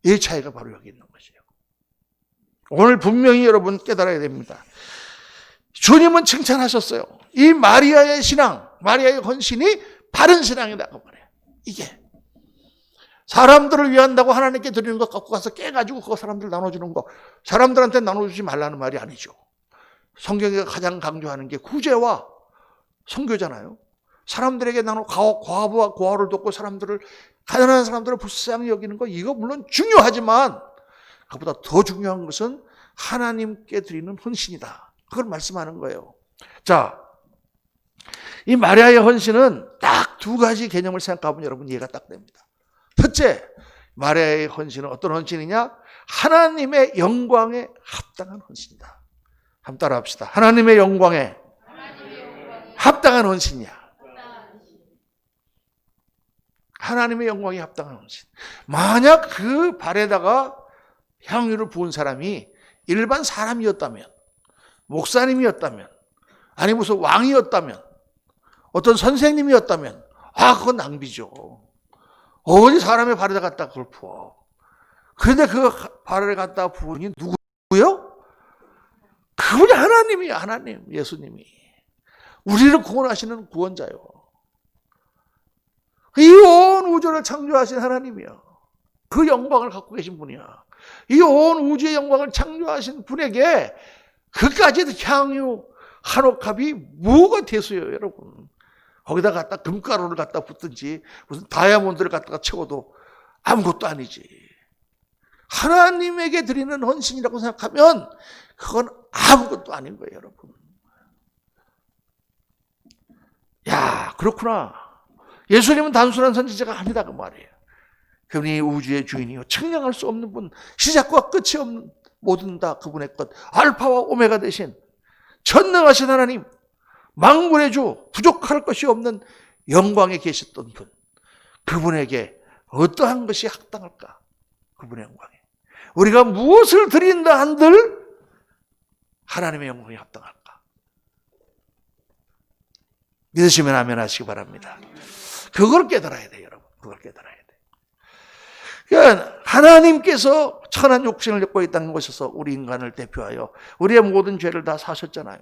이 차이가 바로 여기 있는 것이에요. 오늘 분명히 여러분 깨달아야 됩니다. 주님은 칭찬하셨어요. 이 마리아의 신앙, 마리아의 헌신이 바른 신앙이라고 말해요. 이게 사람들을 위한다고 하나님께 드리는 것 갖고 가서 깨가지고 그거 사람들 나눠주는 거, 사람들한테 나눠주지 말라는 말이 아니죠. 성경이 가장 강조하는 게 구제와 선교잖아요. 사람들에게 나눠 과부와 고아를 돕고 사람들을, 가난한 사람들을 불쌍히 여기는 거, 이거 물론 중요하지만 그보다 더 중요한 것은 하나님께 드리는 헌신이다. 그걸 말씀하는 거예요. 자, 이 마리아의 헌신은 딱 두 가지 개념을 생각하면 여러분 이해가 딱 됩니다. 첫째, 마리아의 헌신은 어떤 헌신이냐? 하나님의 영광에 합당한 헌신이다. 한번 따라 합시다. 하나님의 영광에 합당한 헌신이야. 하나님의 영광에 합당한 헌신. 만약 그 발에다가 향유를 부은 사람이 일반 사람이었다면, 목사님이었다면, 아니 무슨 왕이었다면, 어떤 선생님이었다면, 그건 낭비죠. 어디 사람의 발에다 갖다 그걸 부어. 그런데 그 발을 갖다 부으니 누구요? 그분이 하나님이야. 하나님, 예수님이. 우리를 구원하시는 구원자요. 이 온 우주를 창조하신 하나님이야. 그 영광을 갖고 계신 분이야. 이 온 우주의 영광을 창조하신 분에게 그까지 향유 한 옥합이 뭐가 대수예요, 여러분. 거기다 갖다 금가루를 갖다 붓든지 무슨 다이아몬드를 갖다가 채워도 아무것도 아니지. 하나님에게 드리는 헌신이라고 생각하면 그건 아무것도 아닌 거예요, 여러분. 야, 그렇구나. 예수님은 단순한 선지자가 아니다 그 말이에요. 그분이 우주의 주인이요, 측량할 수 없는 분, 시작과 끝이 없는 모든 다 그분의 것, 알파와 오메가 되신 전능하신 하나님, 만군의 주, 부족할 것이 없는 영광에 계셨던 분, 그분에게 어떠한 것이 합당할까? 그분의 영광에 우리가 무엇을 드린다 한들 하나님의 영광에 합당할까? 믿으시면 아멘 하시기 바랍니다. 그걸 깨달아야 돼요, 여러분. 그걸 깨달아야 돼요. 그러니까 하나님께서 천한 육신을 입고 이 땅에 오셔서 우리 인간을 대표하여 우리의 모든 죄를 다 사셨잖아요.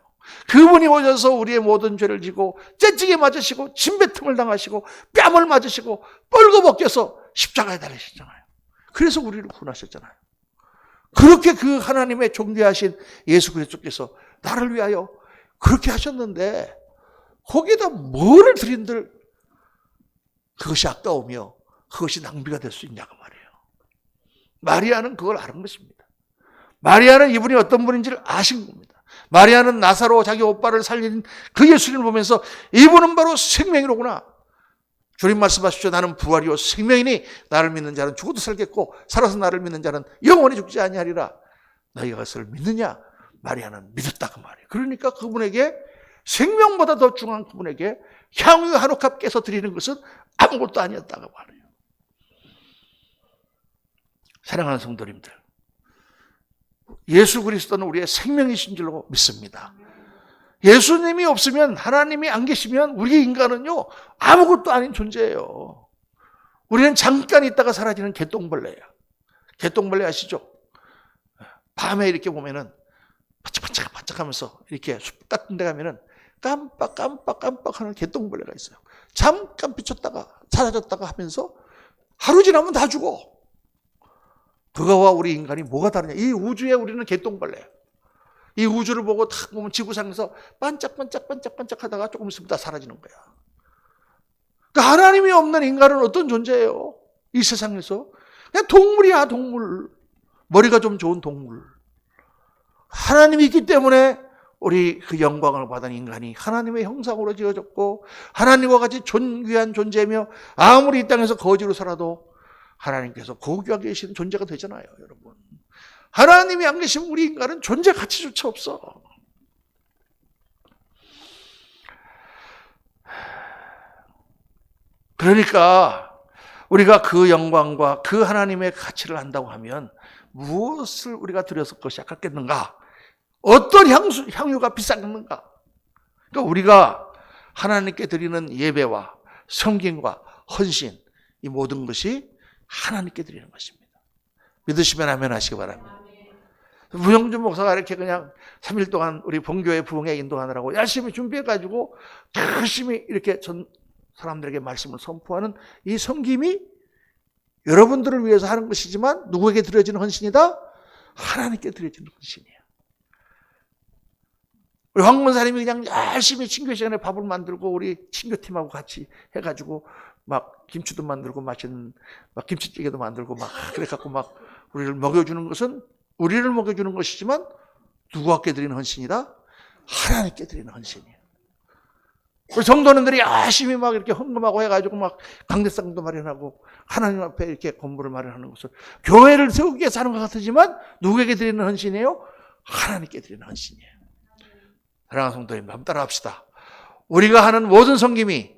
그분이 오셔서 우리의 모든 죄를 지고 째찌게 맞으시고 침뱉음을 당하시고 뺨을 맞으시고 뻘거벗겨서 십자가에 달리셨잖아요. 그래서 우리를 구원하셨잖아요. 그렇게 그 하나님의 존귀하신 예수 그리스도께서 나를 위하여 그렇게 하셨는데 거기에다 뭐를 드린들 그것이 아까우며 그것이 낭비가 될 수 있냐고 말이에요. 마리아는 그걸 아는 것입니다. 마리아는 이분이 어떤 분인지를 아신 겁니다. 마리아는 나사로 자기 오빠를 살린 그 예수님을 보면서 이분은 바로 생명이로구나. 주님 말씀하시죠. 나는 부활이요 생명이니 나를 믿는 자는 죽어도 살겠고 살아서 나를 믿는 자는 영원히 죽지 아니하리라. 너희가 그것을 믿느냐? 마리아는 믿었다 그 말이에요. 그러니까 그분에게 생명보다 더 중요한 그분에게 향유 한 옥합 깨서 드리는 것은 아무것도 아니었다고 말해요. 사랑하는 성도님들, 예수 그리스도는 우리의 생명이신 줄로 믿습니다. 예수님이 없으면, 하나님이 안 계시면 우리 인간은요 아무것도 아닌 존재예요. 우리는 잠깐 있다가 사라지는 개똥벌레예요. 개똥벌레 아시죠? 밤에 이렇게 보면은 반짝반짝하면서 이렇게 숲 같은 데 가면은 깜빡 하는 개똥벌레가 있어요. 잠깐 비쳤다가 사라졌다가 하면서 하루 지나면 다 죽어. 그거와 우리 인간이 뭐가 다르냐? 이 우주에 우리는 개똥벌레예요. 이 우주를 보고 탁 보면 지구상에서 반짝반짝 하다가 조금 있으면 다 사라지는 거야. 그러니까 하나님이 없는 인간은 어떤 존재예요? 이 세상에서 그냥 동물이야, 동물. 머리가 좀 좋은 동물. 하나님이 있기 때문에 우리 그 영광을 받은 인간이 하나님의 형상으로 지어졌고 하나님과 같이 존귀한 존재며 아무리 이 땅에서 거지로 살아도 하나님께서 고귀하게 계시는 존재가 되잖아요, 여러분. 하나님이 안 계시면 우리 인간은 존재 가치조차 없어. 그러니까 우리가 그 영광과 그 하나님의 가치를 안다고 하면 무엇을 우리가 드려서 그것이 아깝겠는가? 어떤 향유가 비쌌겠는가? 그러니까 우리가 하나님께 드리는 예배와 섬김과 헌신, 이 모든 것이 하나님께 드리는 것입니다. 믿으시면 아멘 하시기 바랍니다. 무영준 목사가 이렇게 그냥 3일 동안 우리 본교회 부흥회 인도하느라고 열심히 준비해가지고 열심히 이렇게 사람들에게 말씀을 선포하는 이 섬김이 여러분들을 위해서 하는 것이지만 누구에게 드려지는 헌신이다? 하나님께 드려지는 헌신이에요. 우리 황 권사님이 그냥 열심히 친교 시간에 밥을 만들고 우리 친교팀하고 같이 해가지고 막 김치도 만들고 맛있는 막 김치찌개도 만들고 막 그래갖고 막 우리를 먹여주는 것은 우리를 먹여주는 것이지만 누구에게 드리는 헌신이다? 하나님께 드리는 헌신이에요. 우리 성도님들이 열심히 막 이렇게 헌금하고 해가지고 막 강대상도 마련하고 하나님 앞에 이렇게 건물을 마련하는 것을 교회를 세우기 위해서 하는 것 같지만 누구에게 드리는 헌신이에요? 하나님께 드리는 헌신이에요. 사랑하는 성도님, 한번 따라합시다. 우리가 하는 모든 섬김이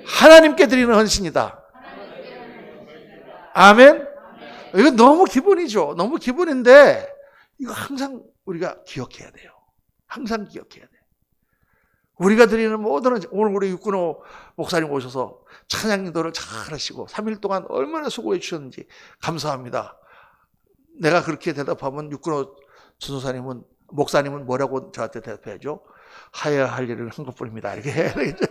하나님께 드리는 헌신이다. 아멘? 이건 너무 기본이죠. 너무 기본인데 이거 항상 우리가 기억해야 돼요. 항상 기억해야 돼요. 우리가 드리는 모든, 오늘 우리 육군호 목사님 오셔서 찬양 인도를 잘 하시고 3일 동안 얼마나 수고해 주셨는지 감사합니다. 내가 그렇게 대답하면 육군호 전도사님은 목사님은 뭐라고 저한테 대답해야죠? 하여야 할 일을 한 것뿐입니다. 이렇게 해야 되겠죠.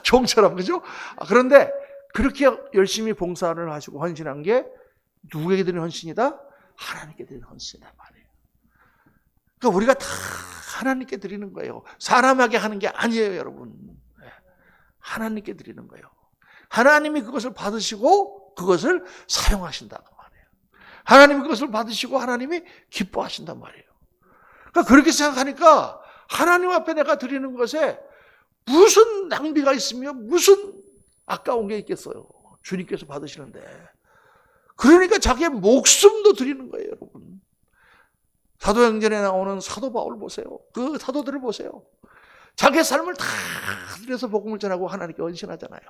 종처럼, 그죠? 그런데 그렇게 열심히 봉사를 하시고 헌신한 게 누구에게 드리는 헌신이다? 하나님께 드리는 헌신이다 말이에요. 그러니까 우리가 다 하나님께 드리는 거예요. 사람에게 하는 게 아니에요, 여러분. 하나님께 드리는 거예요. 하나님이 그것을 받으시고 그것을 사용하신다고 말이에요. 하나님이 그것을 받으시고 하나님이 기뻐하신단 말이에요. 그러니까 그렇게 생각하니까 하나님 앞에 내가 드리는 것에 무슨 낭비가 있으며 무슨 아까운 게 있겠어요. 주님께서 받으시는데. 그러니까 자기의 목숨도 드리는 거예요, 여러분. 사도행전에 나오는 사도 바울 보세요. 그 사도들을 보세요. 자기의 삶을 다 들여서 복음을 전하고 하나님께 헌신하잖아요.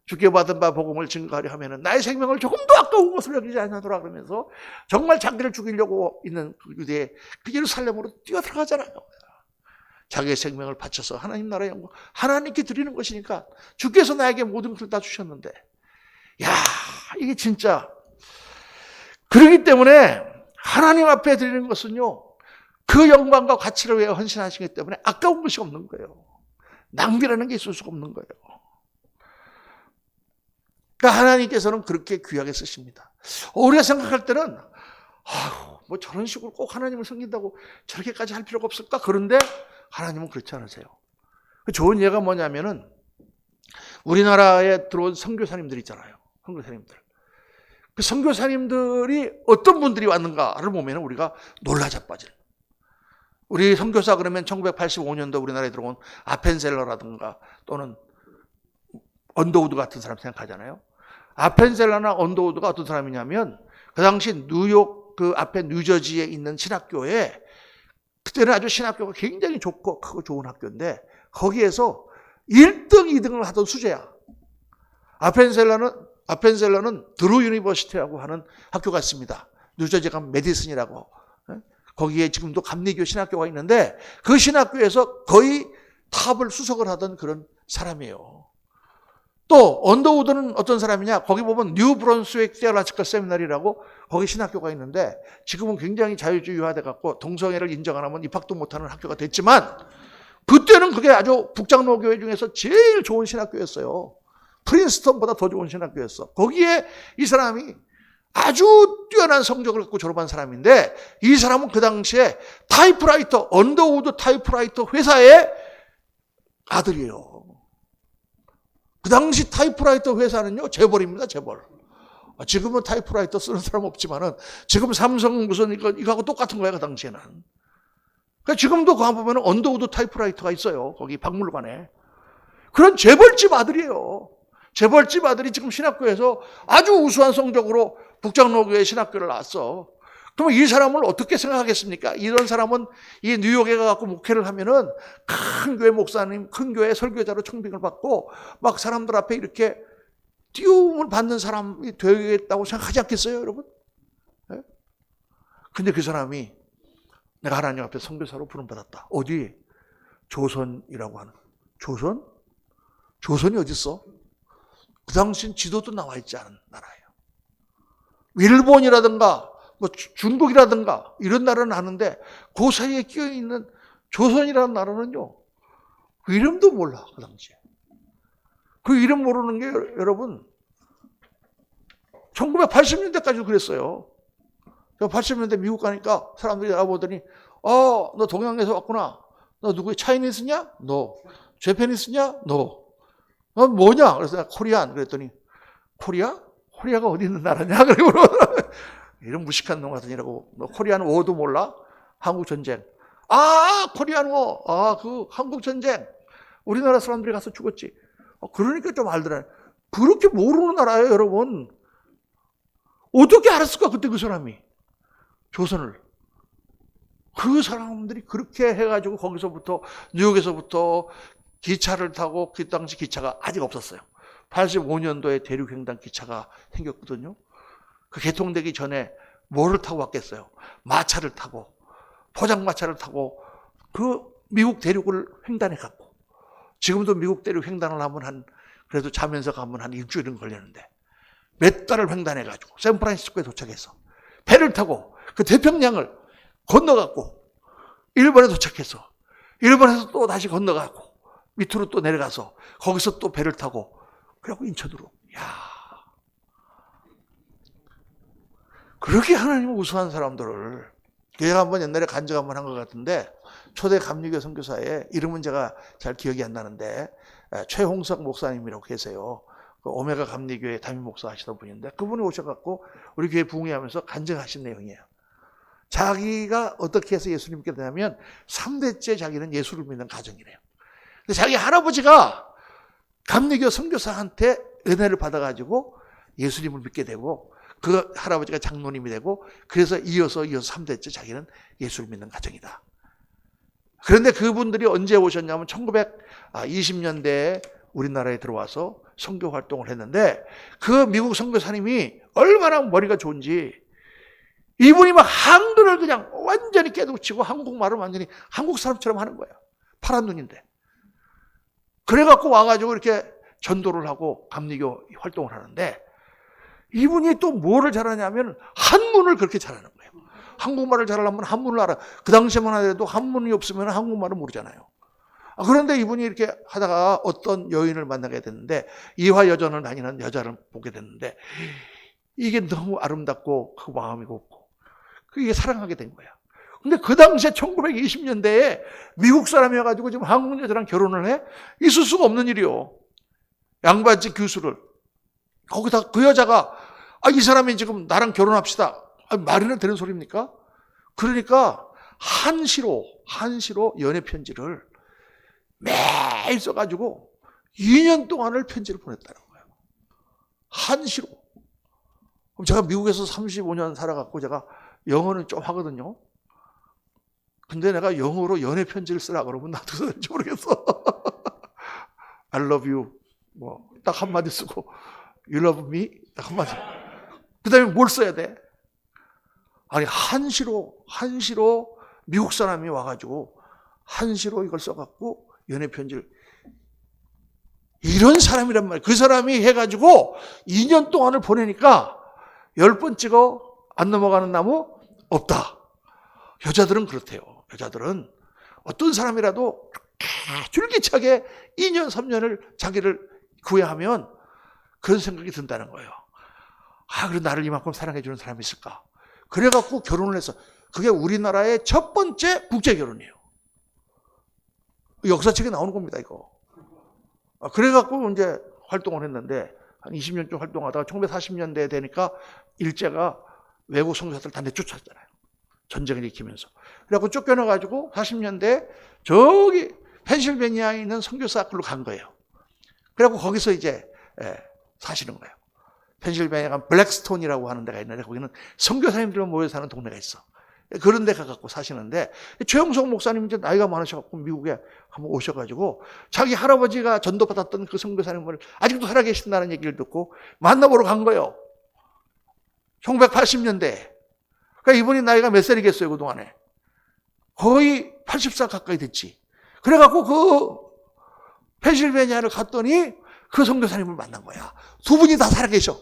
주께 받은 바 복음을 증거하려 하면은 나의 생명을 조금도 아까운 것을 여기지 않으라 그러면서 정말 자기를 죽이려고 있는 그 유대의 그 예루살렘으로 뛰어들어가잖아요. 자기의 생명을 바쳐서 하나님 나라의 영광 하나님께 드리는 것이니까 주께서 나에게 모든 것을 다 주셨는데 야 이게 진짜 그렇기 때문에 하나님 앞에 드리는 것은요 그 영광과 가치를 위해 헌신하시기 때문에 아까운 것이 없는 거예요. 낭비라는 게 있을 수가 없는 거예요. 그러니까 하나님께서는 그렇게 귀하게 쓰십니다. 우리가 생각할 때는 뭐 저런 식으로 꼭 하나님을 섬긴다고 저렇게까지 할 필요가 없을까? 그런데 하나님은 그렇지 않으세요. 좋은 예가 뭐냐면은 우리나라에 들어온 선교사님들 있잖아요. 선교사님들. 그 선교사님들이 어떤 분들이 왔는가를 보면 우리가 놀라 자빠져요. 우리 선교사 그러면 1985년도 우리나라에 들어온 아펜셀러라든가 또는 언더우드 같은 사람 생각하잖아요. 아펜셀러나 언더우드가 어떤 사람이냐면 그 당시 뉴욕 그 앞에 뉴저지에 있는 신학교에 그때는 아주 신학교가 굉장히 좋고 크고 좋은 학교인데 거기에서 1등, 2등을 하던 수재야. 아펜셀러는 드루 유니버시티라고 하는 학교가 있습니다. 뉴저지 가면 메디슨이라고. 거기에 지금도 감리교 신학교가 있는데 그 신학교에서 거의 탑을 수석을 하던 그런 사람이에요. 또 언더우드는 어떤 사람이냐? 거기 보면 뉴 브런스윅 테올로지컬 세미나리라고 거기 신학교가 있는데 지금은 굉장히 자유주의화돼 갖고 동성애를 인정 안 하면 입학도 못하는 학교가 됐지만 그때는 그게 아주 북장로교회 중에서 제일 좋은 신학교였어요. 프린스턴보다 더 좋은 신학교였어. 거기에 이 사람이 아주 뛰어난 성적을 갖고 졸업한 사람인데 이 사람은 그 당시에 타이프라이터, 언더우드 타이프라이터 회사의 아들이에요. 그 당시 타이프라이터 회사는요, 재벌입니다, 재벌. 지금은 타이프라이터 쓰는 사람 없지만은, 지금 삼성 무슨 이거하고 똑같은 거야, 그 당시에는. 그러니까 지금도 가 보면 언더우드 타이프라이터가 있어요, 거기 박물관에. 그런 재벌집 아들이에요. 재벌집 아들이 지금 신학교에서 아주 우수한 성적으로 북장로교회 신학교를 나왔어. 그러면 이 사람을 어떻게 생각하겠습니까? 이런 사람은 이 뉴욕에 가서 목회를 하면은 큰 교회 목사님, 큰 교회 설교자로 청빙을 받고 막 사람들 앞에 이렇게 띄움을 받는 사람이 되겠다고 생각하지 않겠어요, 여러분? 네? 근데 그 사람이 내가 하나님 앞에 선교사로 부름받았다. 어디? 조선이라고 하는. 조선? 조선이 어디 있어? 그 당시엔 지도도 나와 있지 않은 나라예요. 일본이라든가 뭐 중국이라든가 이런 나라는 아는데 그 사이에 끼어있는 조선이라는 나라는요. 이름도 몰라, 그 당시에. 그 이름 모르는 게 여러분 1980년대까지도 그랬어요. 80년대 미국 가니까 사람들이 알아보더니 너 동양에서 왔구나. 너 누구야? 차이니스냐? 너. 재패니스냐? 너. 너 뭐냐? 그래서 내가 코리안 그랬더니 코리아? 코리아가 어디 있는 나라냐? 그리고 이런 무식한 놈 같으니라고. 너 코리안 워도 몰라? 한국 전쟁. 코리안 워. 그 한국 전쟁. 우리나라 사람들이 가서 죽었지. 그러니까 좀 알더라. 그렇게 모르는 나라예요, 여러분. 어떻게 알았을까, 그때 그 사람이. 조선을. 그 사람들이 그렇게 해가지고 거기서부터, 뉴욕에서부터 기차를 타고, 그 당시 기차가 아직 없었어요. 85년도에 대륙횡단 기차가 생겼거든요. 그 개통되기 전에 뭐를 타고 왔겠어요? 마차를 타고, 포장마차를 타고, 그 미국 대륙을 횡단해 갔고, 지금도 미국 대륙 횡단을 하면 그래도 자면서 가면 한 일주일은 걸리는데, 몇 달을 횡단해가지고, 샌프란시스코에 도착해서, 배를 타고, 그 태평양을 건너갔고, 일본에 도착해서, 일본에서 또 다시 건너가고, 밑으로 또 내려가서, 거기서 또 배를 타고, 그래갖고 인천으로. 그렇게 하나님을 우수한 사람들을, 제가 한번 옛날에 간증 한번 한 것 같은데, 초대 감리교 선교사에 이름은 제가 잘 기억이 안 나는데, 최홍석 목사님이라고 계세요. 그 오메가 감리교회 담임 목사 하시던 분인데, 그분이 오셔갖고 우리 교회 부흥회하면서 간증하신 내용이에요. 자기가 어떻게 해서 예수님 믿게 되냐면 3대째 자기는 예수를 믿는 가정이래요. 근데 자기 할아버지가 감리교 선교사한테 은혜를 받아가지고 예수님을 믿게 되고 그 할아버지가 장로님이 되고 그래서 이어서 3대째 자기는 예수를 믿는 가정이다. 그런데 그분들이 언제 오셨냐면 1920년대에 우리나라에 들어와서 선교 활동을 했는데 그 미국 선교사님이 얼마나 머리가 좋은지 이분이 막 한글을 그냥 완전히 깨우치고 한국말을 완전히 한국 사람처럼 하는 거야. 파란 눈인데. 그래갖고 와가지고 이렇게 전도를 하고 감리교 활동을 하는데 이분이 또 뭐를 잘하냐면 한문을 그렇게 잘하는 거예요. 한국말을 잘하려면 한문을 알아. 그 당시에만 하더라도 한문이 없으면 한국말을 모르잖아요. 그런데 이분이 이렇게 하다가 어떤 여인을 만나게 됐는데 이화여전을 다니는 여자를 보게 됐는데 이게 너무 아름답고 그 마음이 곱고 그게 사랑하게 된 거야. 근데 그 당시에 1920년대에 미국 사람이어가지고 지금 한국 여자랑 결혼을 해? 있을 수가 없는 일이요. 양반집 교수를. 거기다 그 여자가 이 사람이 지금 나랑 결혼합시다. 말이나 되는 소리입니까? 그러니까 한시로 연애 편지를 매일 써가지고 2년 동안을 편지를 보냈다는 거예요. 한시로. 그럼 제가 미국에서 35년 살아갖고 제가 영어는 좀 하거든요. 근데 내가 영어로 연애 편지를 쓰라 그러면 나도 쓰는지 모르겠어. I love you. 뭐 딱 한마디 쓰고 You love me? 딱 한마디. 그 다음에 뭘 써야 돼? 아니 한시로 미국 사람이 와가지고 한시로 이걸 써갖고 연애 편지를 이런 사람이란 말이에요. 그 사람이 해가지고 2년 동안을 보내니까 10번 찍어 안 넘어가는 나무 없다. 여자들은 그렇대요. 여자들은 어떤 사람이라도 줄기차게 2년 3년을 자기를 구애하면 그런 생각이 든다는 거예요. 그래 나를 이만큼 사랑해 주는 사람이 있을까? 그래갖고 결혼을 해서 그게 우리나라의 첫 번째 국제 결혼이에요. 역사책에 나오는 겁니다, 이거. 그래갖고 이제 활동을 했는데 한 20년쯤 활동하다가 1940년대에 되니까 일제가 외국 선교사들 다 내쫓았잖아요. 전쟁을 일으키면서. 그래갖고 쫓겨나가지고 40년대에 저기 펜실베니아에 있는 선교사 학교로 간 거예요. 그래갖고 거기서 이제 사시는 거예요. 펜실베니아 가면 블랙스톤이라고 하는 데가 있는데 거기는 선교사님들만 모여 사는 동네가 있어. 그런 데 가갖고 사시는데 최영석 목사님 이제 나이가 많으셔갖고 미국에 한번 오셔가지고 자기 할아버지가 전도받았던 그 선교사님을 아직도 살아계신다는 얘기를 듣고 만나보러 간 거예요. 1980년대. 그러니까 이분이 나이가 몇 살이겠어요, 그동안에. 거의 80살 가까이 됐지. 그래갖고 그 펜실베니아를 갔더니 그 선교사님을 만난 거야. 두 분이 다 살아계셔.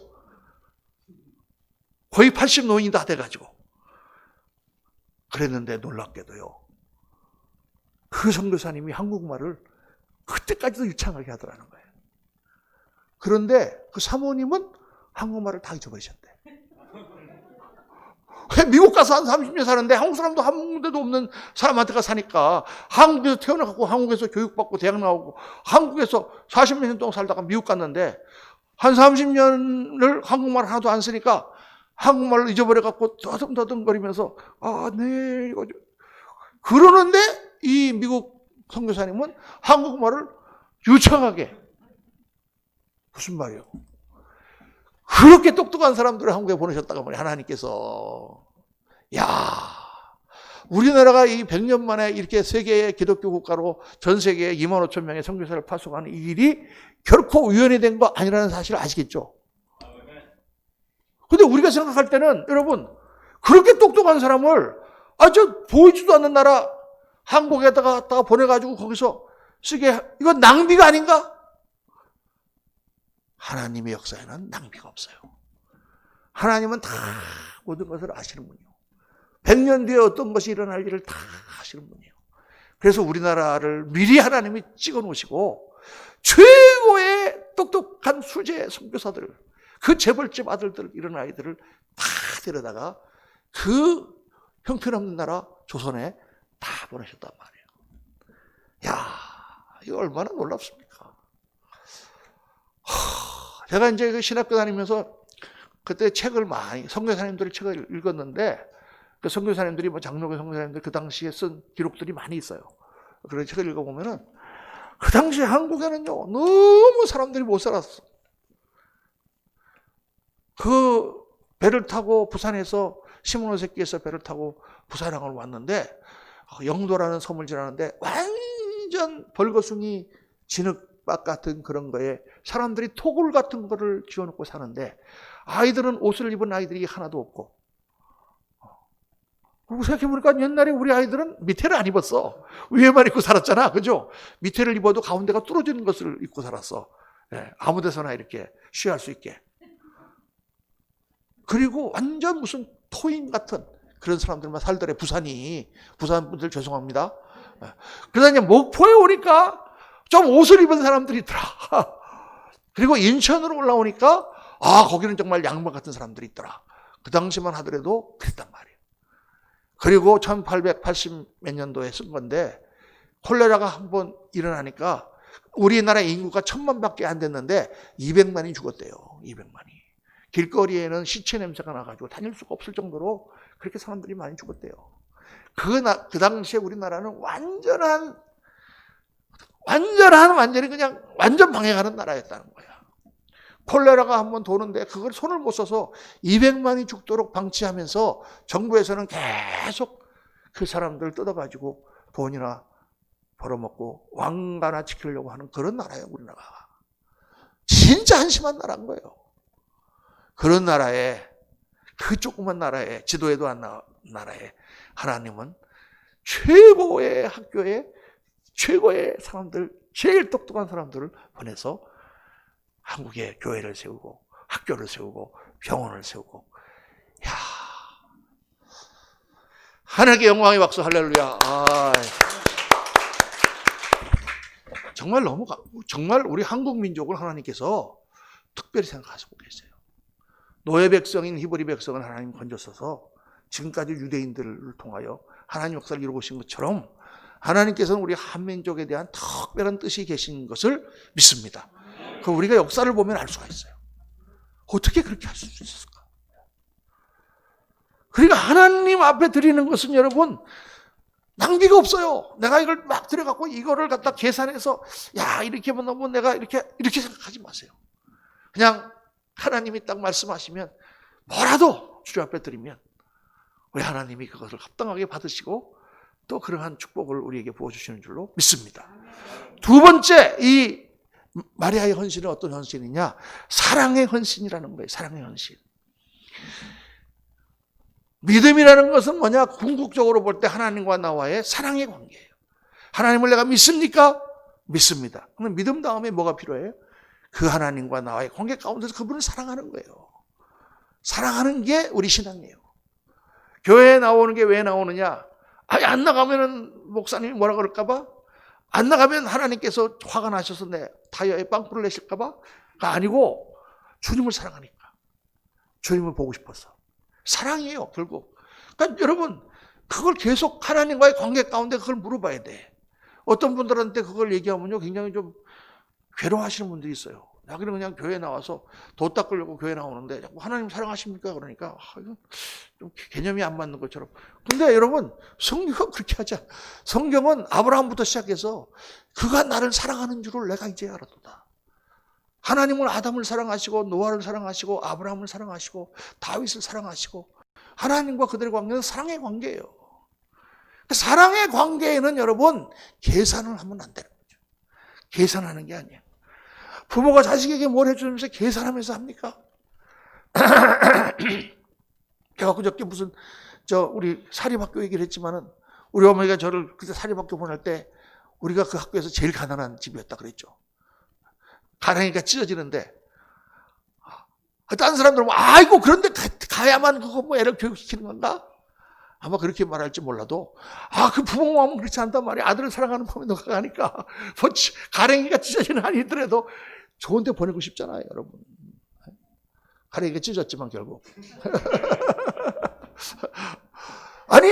거의 80 노인이 다 돼가지고. 그랬는데 놀랍게도요. 그 선교사님이 한국말을 그때까지도 유창하게 하더라는 거예요. 그런데 그 사모님은 한국말을 다 잊어버리셨대. 미국 가서 한 30년 사는데 한국 사람도 한 군데도 없는 사람한테가 사니까 한국에서 태어나고 한국에서 교육받고 대학 나오고 한국에서 40몇 년 동안 살다가 미국 갔는데 한 30년을 한국말 하나도 안 쓰니까 한국말을 잊어버려갖고 더듬더듬거리면서 네 이거 그러는데 이 미국 선교사님은 한국말을 유창하게 무슨 말이에요? 그렇게 똑똑한 사람들을 한국에 보내셨다가 말이야 하나님께서. 야, 우리나라가 이 100년 만에 이렇게 세계의 기독교 국가로 전 세계에 2만 5천 명의 선교사를 파송하는 이 일이 결코 우연히 된 거 아니라는 사실을 아시겠죠? 근데 우리가 생각할 때는 여러분 그렇게 똑똑한 사람을 저 보이지도 않는 나라 한국에다가 갖다가 보내가지고 거기서 쓰게 이건 낭비가 아닌가? 하나님의 역사에는 낭비가 없어요. 하나님은 다 모든 것을 아시는 분이요. 100년 뒤에 어떤 것이 일어날 일을 다 아시는 분이에요. 그래서 우리나라를 미리 하나님이 찍어 놓으시고 최고의 똑똑한 수재 선교사들, 그 재벌집 아들들 이런 아이들을 다 데려다가 그 형편없는 나라 조선에 다 보내셨단 말이에요. 야, 이거 얼마나 놀랍습니까? 제가 이제 그 신학교 다니면서 그때 책을 많이 선교사님들의 책을 읽었는데 그 선교사님들이 뭐 장로교 선교사님들 그 당시에 쓴 기록들이 많이 있어요. 그런 책을 읽어보면은 그 당시에 한국에는요 너무 사람들이 못 살았어. 그 배를 타고 부산에서 시모노세키에서 배를 타고 부산항을 왔는데 영도라는 섬을 지나는데 완전 벌거숭이 진흙밭 같은 그런 거에 사람들이 토굴 같은 거를 지어놓고 사는데 아이들은 옷을 입은 아이들이 하나도 없고 그리고 생각해보니까 옛날에 우리 아이들은 밑에를 안 입었어. 위에만 입고 살았잖아. 그죠? 밑에를 입어도 가운데가 뚫어지는 것을 입고 살았어. 네, 아무 데서나 이렇게 쉬할 수 있게. 그리고 완전 무슨 토인 같은 그런 사람들만 살더래. 부산 분들 죄송합니다. 그러다 이제 목포에 오니까 좀 옷을 입은 사람들이 있더라. 그리고 인천으로 올라오니까 거기는 정말 양반 같은 사람들이 있더라. 그 당시만 하더라도 그랬단 말이에요. 그리고 1880 몇 년도에 쓴 건데 콜레라가 한번 일어나니까 우리나라 인구가 1000만밖에 안 됐는데 200만이 죽었대요. 200만이. 길거리에는 시체 냄새가 나가지고 다닐 수가 없을 정도로 그렇게 사람들이 많이 죽었대요. 그 당시에 우리나라는 완전히 그냥 완전 방해가는 나라였다는 거야. 콜레라가 한번 도는데 그걸 손을 못 써서 200만이 죽도록 방치하면서 정부에서는 계속 그 사람들 뜯어가지고 돈이나 벌어먹고 왕가나 지키려고 하는 그런 나라예요, 우리나라가. 진짜 한심한 나라인 거예요. 그런 나라에, 그 조그만 나라에, 지도에도 안 나온 나라에 하나님은 최고의 학교에 최고의 사람들, 제일 똑똑한 사람들을 보내서 한국에 교회를 세우고 학교를 세우고 병원을 세우고. 야, 하나님께 영광의 박수. 할렐루야. 정말 우리 한국 민족을 하나님께서 특별히 생각하시고 계세요. 노예 백성인 히브리 백성을 하나님 건졌어서 지금까지 유대인들을 통하여 하나님 역사를 이루고 오신 것처럼 하나님께서는 우리 한민족에 대한 특별한 뜻이 계신 것을 믿습니다. 그 우리가 역사를 보면 알 수가 있어요. 어떻게 그렇게 할 수 있었을까? 그러니까 하나님 앞에 드리는 것은 여러분 낭비가 없어요. 내가 이걸 막 들여갖고 이거를 갖다 계산해서 이렇게 하면 너무 내가 이렇게 생각하지 마세요. 그냥 하나님이 딱 말씀하시면 뭐라도 주님 앞에 드리면 우리 하나님이 그것을 합당하게 받으시고 또 그러한 축복을 우리에게 부어주시는 줄로 믿습니다. 두 번째, 이 마리아의 헌신은 어떤 헌신이냐? 사랑의 헌신이라는 거예요. 사랑의 헌신. 믿음이라는 것은 뭐냐? 궁극적으로 볼 때 하나님과 나와의 사랑의 관계예요. 하나님을 내가 믿습니까? 믿습니다. 그럼 믿음 다음에 뭐가 필요해요? 그 하나님과 나와의 관계 가운데서 그분을 사랑하는 거예요. 사랑하는 게 우리 신앙이에요. 교회에 나오는 게 왜 나오느냐? 아니, 안 나가면은 목사님이 뭐라 그럴까봐? 안 나가면 하나님께서 화가 나셔서 내 타이어에 빵꾸를 내실까봐? 가 아니고 주님을 사랑하니까. 주님을 보고 싶어서. 사랑이에요, 결국. 그러니까 여러분, 그걸 계속 하나님과의 관계 가운데 그걸 물어봐야 돼. 어떤 분들한테 그걸 얘기하면요, 굉장히 좀 괴로워하시는 분들이 있어요. 자기는 그냥 교회 나와서 도 닦으려고 교회 나오는데 자꾸 하나님 사랑하십니까? 그러니까 이거 좀 개념이 안 맞는 것처럼. 근데 여러분, 성경은 그렇게 하지 않아. 성경은 아브라함부터 시작해서 그가 나를 사랑하는 줄을 내가 이제 알았도다. 하나님은 아담을 사랑하시고 노아를 사랑하시고 아브라함을 사랑하시고 다윗을 사랑하시고 하나님과 그들의 관계는 사랑의 관계예요. 사랑의 관계에는 여러분 계산을 하면 안 되는 거죠. 계산하는 게 아니에요. 부모가 자식에게 뭘 해주면서 계산하면서 합니까? 제가 그저께 우리 사립학교 얘기를 했지만은 우리 어머니가 저를 그때 사립학교 보낼 때 우리가 그 학교에서 제일 가난한 집이었다 그랬죠. 가랑이가 찢어지는데 다른 사람들은 아이고 그런데 가야만 그거 뭐 애를 교육시키는 건가? 아마 그렇게 말할지 몰라도 그 부모 마음은 그렇지 않단 말이야. 아들을 사랑하는 마음이 더 강하니까 뭐 가랑이가 찢어지는 한이 있더라도 좋은 데 보내고 싶잖아요, 여러분. 가랑이가 찢어졌지만 결국 아니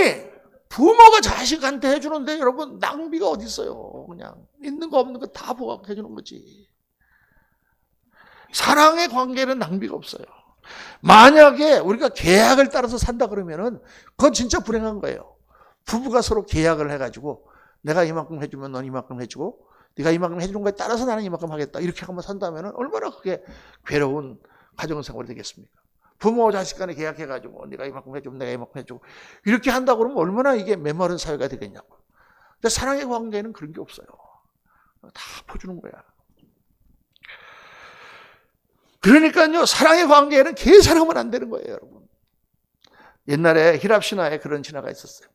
부모가 자식한테 해주는데 여러분 낭비가 어디 있어요. 그냥 있는 거 없는 거 다 보호해 주는 거지. 사랑의 관계는 낭비가 없어요. 만약에 우리가 계약을 따라서 산다 그러면은 그건 진짜 불행한 거예요. 부부가 서로 계약을 해가지고 내가 이만큼 해주면 넌 이만큼 해주고 네가 이만큼 해주는 거에 따라서 나는 이만큼 하겠다 이렇게 한번 산다면은 얼마나 그게 괴로운 가정생활이 되겠습니까? 부모 자식 간에 계약해가지고 네가 이만큼 해주면 내가 이만큼 해주고 이렇게 한다고 그러면 얼마나 이게 메마른 사회가 되겠냐고. 근데 사랑의 관계는 그런 게 없어요. 다 퍼주는 거야. 그러니까요, 사랑의 관계에는 계산하면 안 되는 거예요, 여러분. 옛날에 히랍 신화에 그런 신화가 있었어요.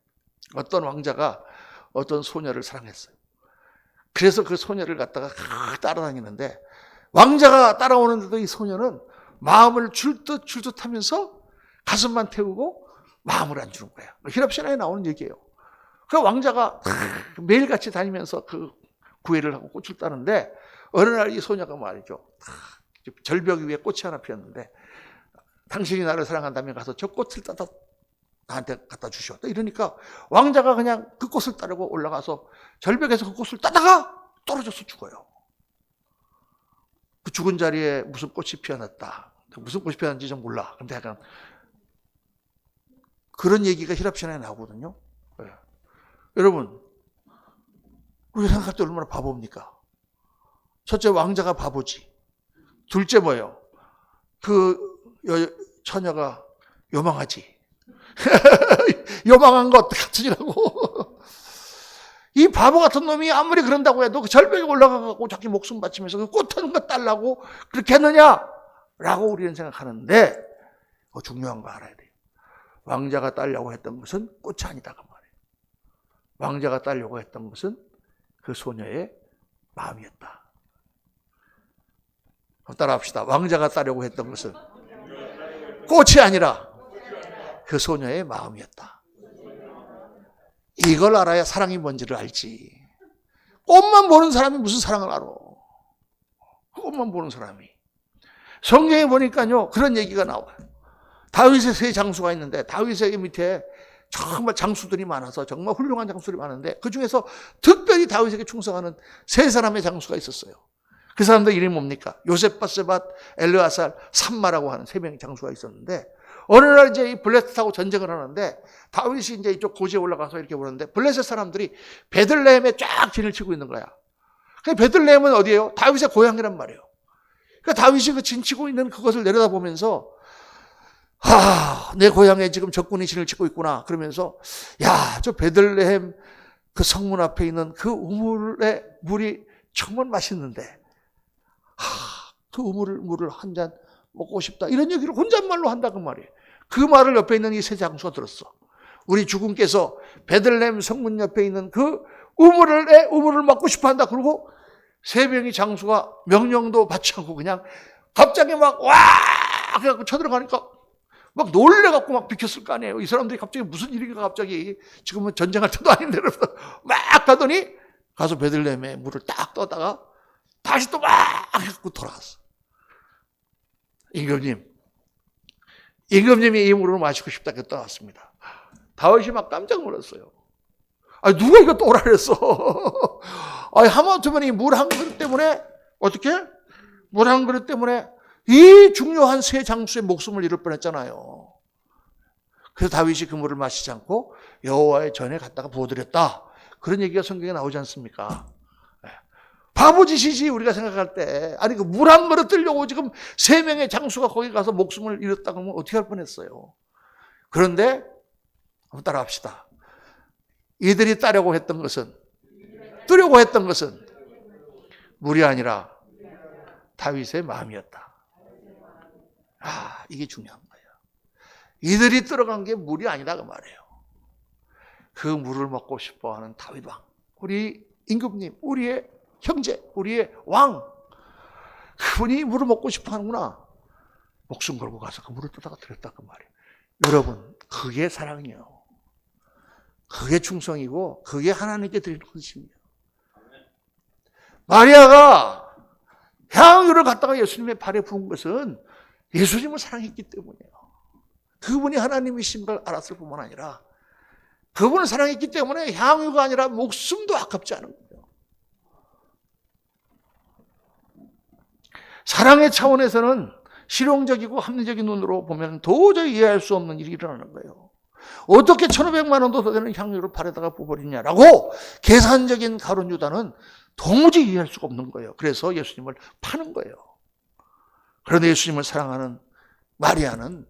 어떤 왕자가 어떤 소녀를 사랑했어요. 그래서 그 소녀를 갖다가 따라다니는데 왕자가 따라오는데도 이 소녀는 마음을 줄 듯 하면서 가슴만 태우고 마음을 안 주는 거야. 히랍 신화에 나오는 얘기예요. 그 왕자가 매일같이 다니면서 그 구애를 하고 꽃을 따는데 어느 날 이 소녀가 말이죠. 절벽 위에 꽃이 하나 피었는데 당신이 나를 사랑한다면 가서 저 꽃을 따다 나한테 갖다 주시오. 이러니까 왕자가 그냥 그 꽃을 따르고 올라가서 절벽에서 그 꽃을 따다가 떨어져서 죽어요. 그 죽은 자리에 무슨 꽃이 피어났다. 무슨 꽃이 피었는지 좀 몰라. 근데 약간 그런 얘기가 히랍신화에 나오거든요. 네. 여러분, 우리가 생각할 때 얼마나 바보입니까? 첫째, 왕자가 바보지. 둘째 뭐예요? 그 처녀가 요망하지. 요망한 것 같으니라고. 이 바보 같은 놈이 아무리 그런다고 해도 그 절벽에 올라가고 자기 목숨 바치면서 그 꽃 하는 거 딸라고 그렇게 했느냐? 라고 우리는 생각하는데 중요한 거 알아야 돼요. 왕자가 따려고 했던 것은 꽃이 아니다 그 말이에요. 왕자가 따려고 했던 것은 그 소녀의 마음이었다. 따라합시다. 왕자가 따려고 했던 것은 꽃이 아니라 그 소녀의 마음이었다. 이걸 알아야 사랑이 뭔지를 알지. 꽃만 보는 사람이 무슨 사랑을 알아. 꽃만 보는 사람이. 성경에 보니까요 그런 얘기가 나와요. 다윗의 세 장수가 있는데 다윗의 밑에 정말 장수들이 많아서 정말 훌륭한 장수들이 많은데 그 중에서 특별히 다윗에게 충성하는 세 사람의 장수가 있었어요. 그 사람들 이름이 뭡니까? 요셉바세밧, 엘르아살, 삼마라고 하는 세 명의 장수가 있었는데 어느 날 이제 이 블레셋하고 전쟁을 하는데 다윗이 이제 이쪽 고지에 올라가서 이렇게 보는데 블레셋 사람들이 베들레헴에 쫙 진을 치고 있는 거야. 베들레헴은 어디예요? 다윗의 고향이란 말이에요. 그러니까 다윗이 그 진치고 있는 그것을 내려다보면서 내 고향에 지금 적군이 진을 치고 있구나. 그러면서 야, 저 베들레헴 그 성문 앞에 있는 그 우물의 물이 정말 맛있는데 그 물을 한 잔 먹고 싶다. 이런 얘기를 혼잣말로 한다 그 말이에요. 그 말을 옆에 있는 이 세 장수가 들었어. 우리 주군께서 베들레헴 성문 옆에 있는 그 우물을 먹고 싶어 한다. 그러고 세 명의 장수가 명령도 받지 않고 그냥 갑자기 막 와! 그래갖고 쳐들어가니까 막 놀래갖고 막 비켰을 거 아니에요. 이 사람들이 갑자기 무슨 일인가 갑자기 지금은 전쟁할 때도 아닌데 막 가더니 가서 베들레헴에 물을 딱 떠다가 다시 또 막 해갖고 돌아갔어. 임금님이 이 물을 마시고 싶다 해서 떠났습니다. 다윗이 막 깜짝 놀랐어요. 누가 이거 떠오라 그랬어. 하마터면 이 물 한 그릇 때문에 어떻게? 물 한 그릇 때문에 이 중요한 세 장수의 목숨을 잃을 뻔했잖아요. 그래서 다윗이 그 물을 마시지 않고 여호와의 전에 갔다가 부어드렸다. 그런 얘기가 성경에 나오지 않습니까? 바보짓이지 우리가 생각할 때. 아니 그 물 한 그릇 뜨려고 지금 세 명의 장수가 거기 가서 목숨을 잃었다 그러면 어떻게 할 뻔했어요. 그런데 한번 따라합시다. 이들이 뜨려고 했던 것은 물이 아니라 다윗의 마음이었다. 이게 중요한 거예요. 이들이 들어간 게 물이 아니라 그 말이에요. 그 물을 먹고 싶어하는 다윗 왕, 우리 임금님, 우리의 형제, 우리의 왕, 그분이 물을 먹고 싶어하는구나. 목숨 걸고 가서 그 물을 떠다가 드렸다 그 말이에요. 여러분, 그게 사랑이에요. 그게 충성이고 그게 하나님께 드리는 것입니다. 마리아가 향유를 갖다가 예수님의 발에 부은 것은 예수님을 사랑했기 때문이에요. 그분이 하나님이신 걸 알았을 뿐만 아니라 그분을 사랑했기 때문에 향유가 아니라 목숨도 아깝지 않은 거예요. 사랑의 차원에서는 실용적이고 합리적인 눈으로 보면 도저히 이해할 수 없는 일이 일어나는 거예요. 어떻게 1,500만 원도 더 되는 향유를 발에다가 부어버리냐라고 계산적인 가룟 유다는 도무지 이해할 수가 없는 거예요. 그래서 예수님을 파는 거예요. 그런데 예수님을 사랑하는 마리아는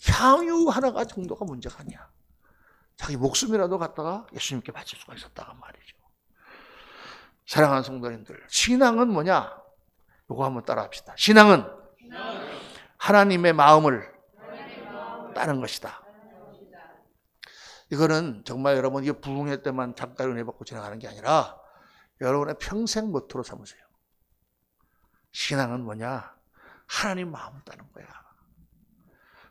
향유 하나가 정도가 문제가 아니야. 자기 목숨이라도 갖다가 예수님께 바칠 수가 있었다고 말이죠. 사랑하는 성도님들, 신앙은 뭐냐? 이거 한번 따라 합시다. 신앙은 하나님의 마음을 따르는 것이다. 이거는 정말 여러분 이게 부흥회 때만 잠깐 은혜 받고 지나가는 게 아니라 여러분의 평생 모토로 삼으세요. 신앙은 뭐냐? 하나님 마음을 따는 거야.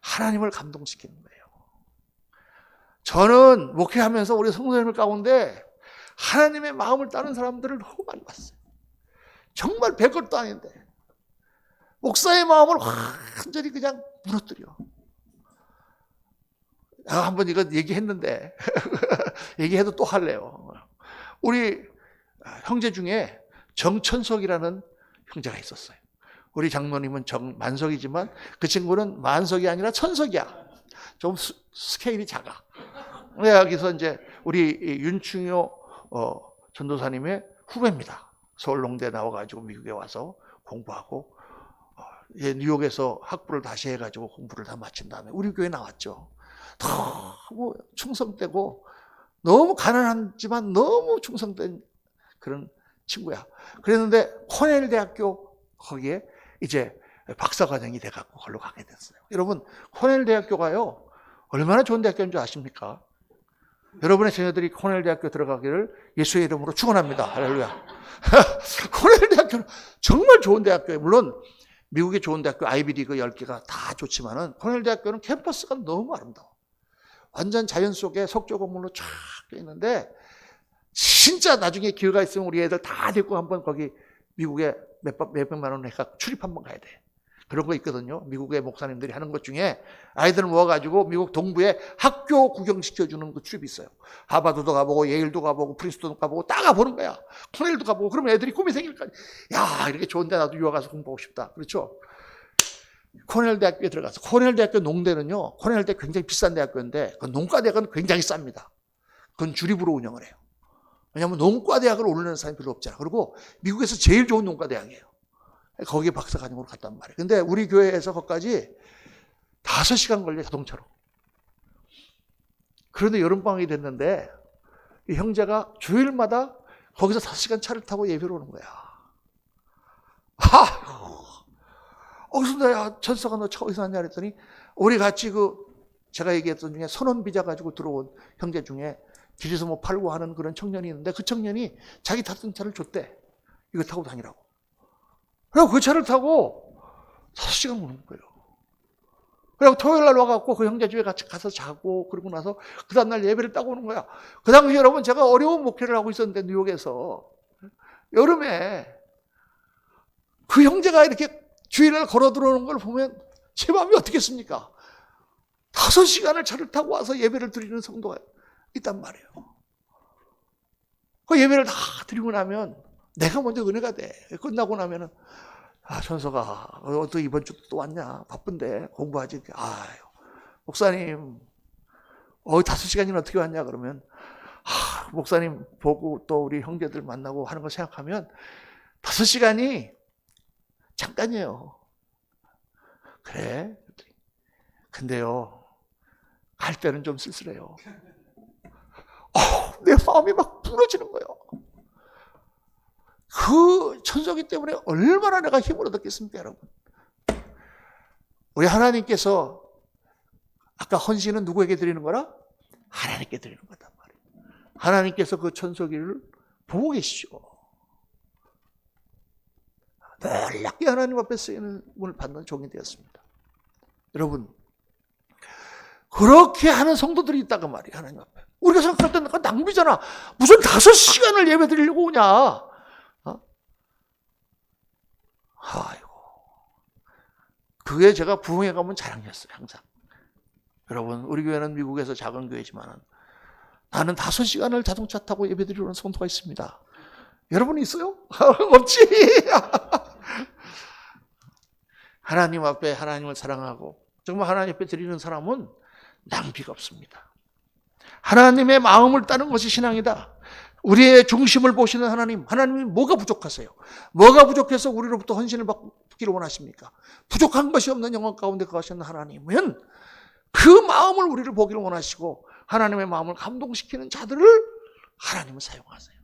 하나님을 감동시키는 거예요. 저는 목회하면서 우리 성도님들 가운데 하나님의 마음을 따는 사람들을 너무 많이 봤어요. 정말 별것도 아닌데 목사의 마음을 완전히 그냥 무너뜨려. 한번 이거 얘기했는데 얘기해도 또 할래요. 우리 형제 중에 정천석이라는 형제가 있었어요. 우리 장로님은 만석이지만 그 친구는 만석이 아니라 천석이야. 좀 스케일이 작아. 여기서 이제 우리 윤충효 전도사님의 후배입니다. 서울농대 나와가지고 미국에 와서 공부하고 뉴욕에서 학부를 다시 해가지고 공부를 다 마친 다음에 우리 교회 나왔죠. 너무 충성되고 너무 가난하지만 너무 충성된 그런 친구야. 그랬는데 코넬 대학교 거기에 이제 박사과정이 돼갖고 걸로 가게 됐어요. 여러분 코넬 대학교가요 얼마나 좋은 대학교인 줄 아십니까? 여러분의 자녀들이 코넬 대학교 들어가기를 예수의 이름으로 축원합니다. 할렐루야. 코넬 대학교는 정말 좋은 대학교예요. 물론 미국의 좋은 대학교 아이비리그 10개가 다 좋지만은 코넬 대학교는 캠퍼스가 너무 아름다워. 완전 자연 속에 석조 건물로 쫙 있는데 진짜 나중에 기회가 있으면 우리 애들 다 데리고 한번 거기 미국에 몇백만 원 해가 출입 한번 가야 돼. 그런 거 있거든요. 미국의 목사님들이 하는 것 중에 아이들 모아가지고 미국 동부에 학교 구경시켜주는 그 출입이 있어요. 하버드도 가보고 예일도 가보고 프린스턴도 가보고 다 가보는 거야. 코넬도 가보고 그러면 애들이 꿈이 생길까. 야 이렇게 좋은데 나도 유학 가서 공부하고 싶다. 그렇죠? 코넬 대학교에 들어가서 코넬 대학교 농대는요. 코넬 대학교 굉장히 비싼 대학교인데 그 농과대학은 굉장히 쌉니다. 그건 주립으로 운영을 해요. 왜냐하면 농과대학을 오르는 사람이 별로 없잖아. 그리고 미국에서 제일 좋은 농과대학이에요. 거기에 박사과정으로 갔단 말이에요. 근데 우리 교회에서 거기까지 5시간 걸려, 자동차로. 그런데 여름방학이 됐는데 이 형제가 주일마다 거기서 5시간 차를 타고 예배를 오는 거야. 그래서 야, 천서가 너 어디서 왔냐 그랬더니 우리 같이 제가 얘기했던 중에 선원비자 가지고 들어온 형제 중에 길에서 뭐 팔고 하는 그런 청년이 있는데 그 청년이 자기 탔던 차를 줬대. 이거 타고 다니라고. 그래서 그 차를 타고 5시간 오는 거예요. 그리고 토요일 날 와갖고 그 형제 집에 같이 가서 자고 그러고 나서 그 다음날 예배를 따고 오는 거야. 그 당시 여러분 제가 어려운 목회를 하고 있었는데 뉴욕에서 여름에 그 형제가 이렇게 주일날 걸어 들어오는 걸 보면 제 마음이 어떻겠습니까? 5시간을 차를 타고 와서 예배를 드리는 성도가 있단 말이에요. 그 예배를 다 드리고 나면 내가 먼저 은혜가 돼. 끝나고 나면은 천서가 또 이번 주 또 왔냐? 바쁜데 공부하지. 목사님 5시간이나 어떻게 왔냐? 그러면 목사님 보고 또 우리 형제들 만나고 하는 거 생각하면 5시간이 잠깐이에요. 그래? 근데요, 갈 때는 좀 쓸쓸해요. 내 마음이 막 부러지는 거예요. 그 천석이 때문에 얼마나 내가 힘을 얻었겠습니까, 여러분? 우리 하나님께서 아까 헌신은 누구에게 드리는 거라? 하나님께 드리는 거단 말이에요. 하나님께서 그 천석이를 보고 계시죠. 놀랍게 하나님 앞에 쓰임을 받는 종이 되었습니다. 여러분, 그렇게 하는 성도들이 있다고 말이에요, 하나님 앞에. 우리가 생각할 때는 그건 낭비잖아. 무슨 5시간을 예배 드리려고 오냐. 아이고. 그게 제가 부흥회 가면 자랑이었어요, 항상. 여러분, 우리 교회는 미국에서 작은 교회지만 나는 5시간을 자동차 타고 예배 드리러 오는 성도가 있습니다. 여러분 있어요? 없지. 하나님 앞에 하나님을 사랑하고 정말 하나님 앞에 드리는 사람은 낭비가 없습니다. 하나님의 마음을 따는 것이 신앙이다. 우리의 중심을 보시는 하나님, 하나님이 뭐가 부족하세요? 뭐가 부족해서 우리로부터 헌신을 받기를 원하십니까? 부족한 것이 없는 영혼 가운데 거하시는 하나님은 그 마음을 우리를 보기를 원하시고 하나님의 마음을 감동시키는 자들을 하나님은 사용하세요.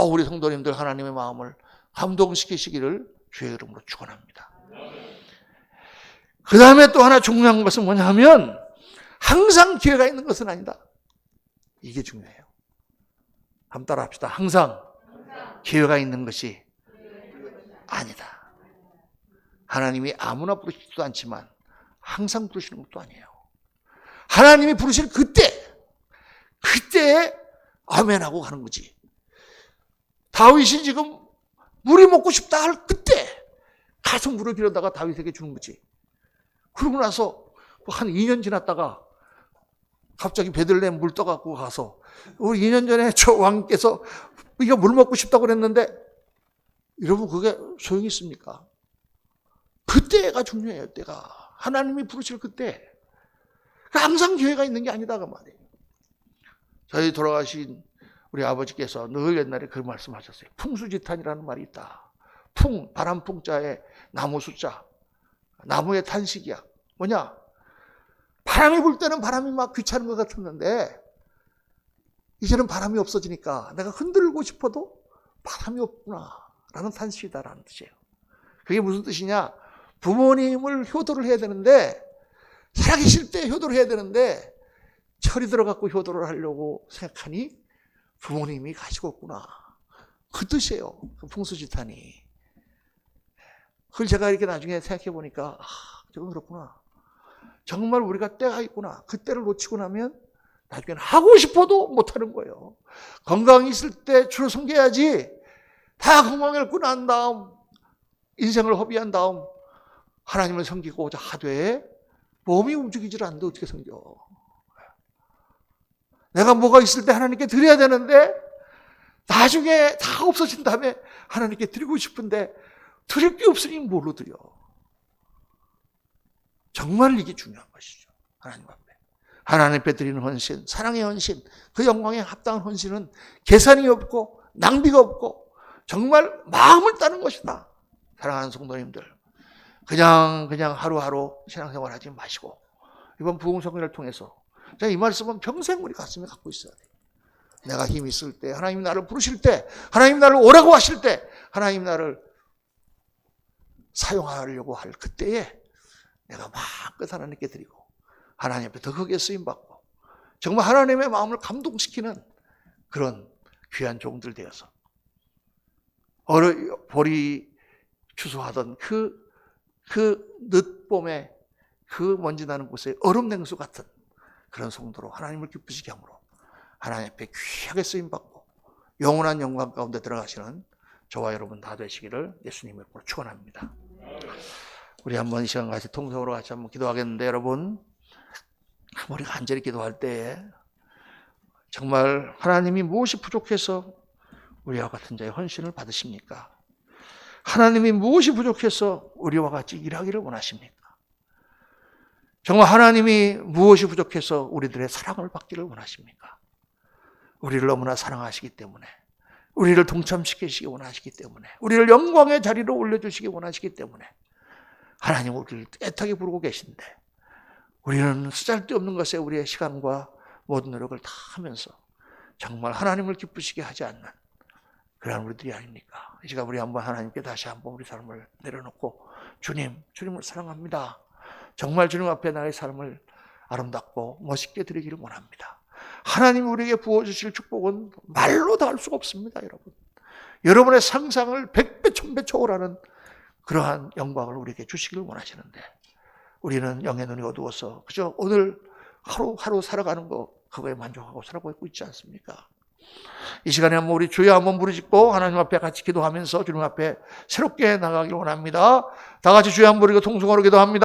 우리 성도님들 하나님의 마음을 감동시키시기를 주의 이름으로 축원합니다. 그 다음에 또 하나 중요한 것은 뭐냐면 항상 기회가 있는 것은 아니다. 이게 중요해요. 한번 따라 합시다. 항상 기회가 있는 것이 아니다. 하나님이 아무나 부르시지도 않지만 항상 부르시는 것도 아니에요. 하나님이 부르실 그때에 아멘하고 가는 거지. 다윗이 지금 물이 먹고 싶다 할 그때 가서 물을 빌어다가 다윗에게 주는 거지. 그러고 나서 한 2년 지났다가 갑자기 베들레헴 물 떠갖고 가서 우리 2년 전에 저 왕께서 이거 물 먹고 싶다고 그랬는데 여러분 그게 소용이 있습니까? 그때가 중요해요. 때가 하나님이 부르실 그때. 항상 기회가 있는 게 아니다 그 말이에요. 저희 돌아가신 우리 아버지께서 늘 옛날에 그 말씀하셨어요. 풍수지탄이라는 말이 있다. 바람 풍자에 나무 숫자. 나무의 탄식이야. 뭐냐? 바람이 불 때는 바람이 막 귀찮은 것 같았는데 이제는 바람이 없어지니까 내가 흔들고 싶어도 바람이 없구나 라는 탄식이다라는 뜻이에요. 그게 무슨 뜻이냐? 부모님을 효도를 해야 되는데 살아계실 때 효도를 해야 되는데 철이 들어갖고 효도를 하려고 생각하니 부모님이 가시고 없구나. 그 뜻이에요. 그 풍수지탄이. 그걸 제가 이렇게 나중에 생각해 보니까 저건 그렇구나. 정말 우리가 때가 있구나. 그 때를 놓치고 나면 나중에는 하고 싶어도 못하는 거예요. 건강이 있을 때 주로 섬겨야지. 다 건강을 잃고 난 다음 인생을 허비한 다음 하나님을 섬기고자 하되 몸이 움직이질 않는데 어떻게 섬겨. 내가 뭐가 있을 때 하나님께 드려야 되는데 나중에 다 없어진 다음에 하나님께 드리고 싶은데 드릴 게 없으니 뭘로 드려. 정말 이게 중요한 것이죠. 하나님 앞에. 하나님 앞에 드리는 헌신, 사랑의 헌신, 그 영광에 합당한 헌신은 계산이 없고 낭비가 없고 정말 마음을 따는 것이다 사랑하는 성도님들, 그냥 하루하루 신앙생활 하지 마시고 이번 부흥성회를 통해서 제가 이 말씀은 평생 우리 가슴에 갖고 있어야 돼요. 내가 힘이 있을 때, 하나님 나를 부르실 때, 하나님 나를 오라고 하실 때, 하나님 나를 사용하려고 할 그때에 내가 마음껏 하나님께 드리고 하나님 앞에 더 크게 쓰임받고 정말 하나님의 마음을 감동시키는 그런 귀한 종들 되어서 보리 추수하던 그 늦봄에 그 먼지 나는 곳에 얼음 냉수 같은 그런 성도로 하나님을 기쁘시게 함으로 하나님 앞에 귀하게 쓰임받고 영원한 영광 가운데 들어가시는 저와 여러분 다 되시기를 예수님의 이름으로 축원합니다. 우리 한번 이 시간 같이 통성으로 같이 한번 기도하겠는데, 여러분 우리가 간절히 기도할 때에 정말 하나님이 무엇이 부족해서 우리와 같은 자의 헌신을 받으십니까? 하나님이 무엇이 부족해서 우리와 같이 일하기를 원하십니까? 정말 하나님이 무엇이 부족해서 우리들의 사랑을 받기를 원하십니까? 우리를 너무나 사랑하시기 때문에, 우리를 동참시키시기 원하시기 때문에, 우리를 영광의 자리로 올려주시기 원하시기 때문에 하나님 우리를 애타게 부르고 계신데, 우리는 쓰잘데없는 것에 우리의 시간과 모든 노력을 다 하면서 정말 하나님을 기쁘시게 하지 않는 그런 우리들이 아닙니까? 이 시간 우리 한번 하나님께 다시 한번 우리 삶을 내려놓고 주님을 사랑합니다. 정말 주님 앞에 나의 삶을 아름답고 멋있게 드리기를 원합니다. 하나님이 우리에게 부어주실 축복은 말로 다 할 수가 없습니다, 여러분. 여러분의 상상을 100배, 1000배 초월하는 그러한 영광을 우리에게 주시기를 원하시는데, 우리는 영의 눈이 어두워서 그저 오늘 하루 살아가는 거 그거에 만족하고 살아가고 있지 않습니까? 이 시간에 한번 우리 주여 한번 부르짖고 하나님 앞에 같이 기도하면서 주님 앞에 새롭게 나가기를 원합니다. 다 같이 주여 한번 부르고 통성으로 기도합니다.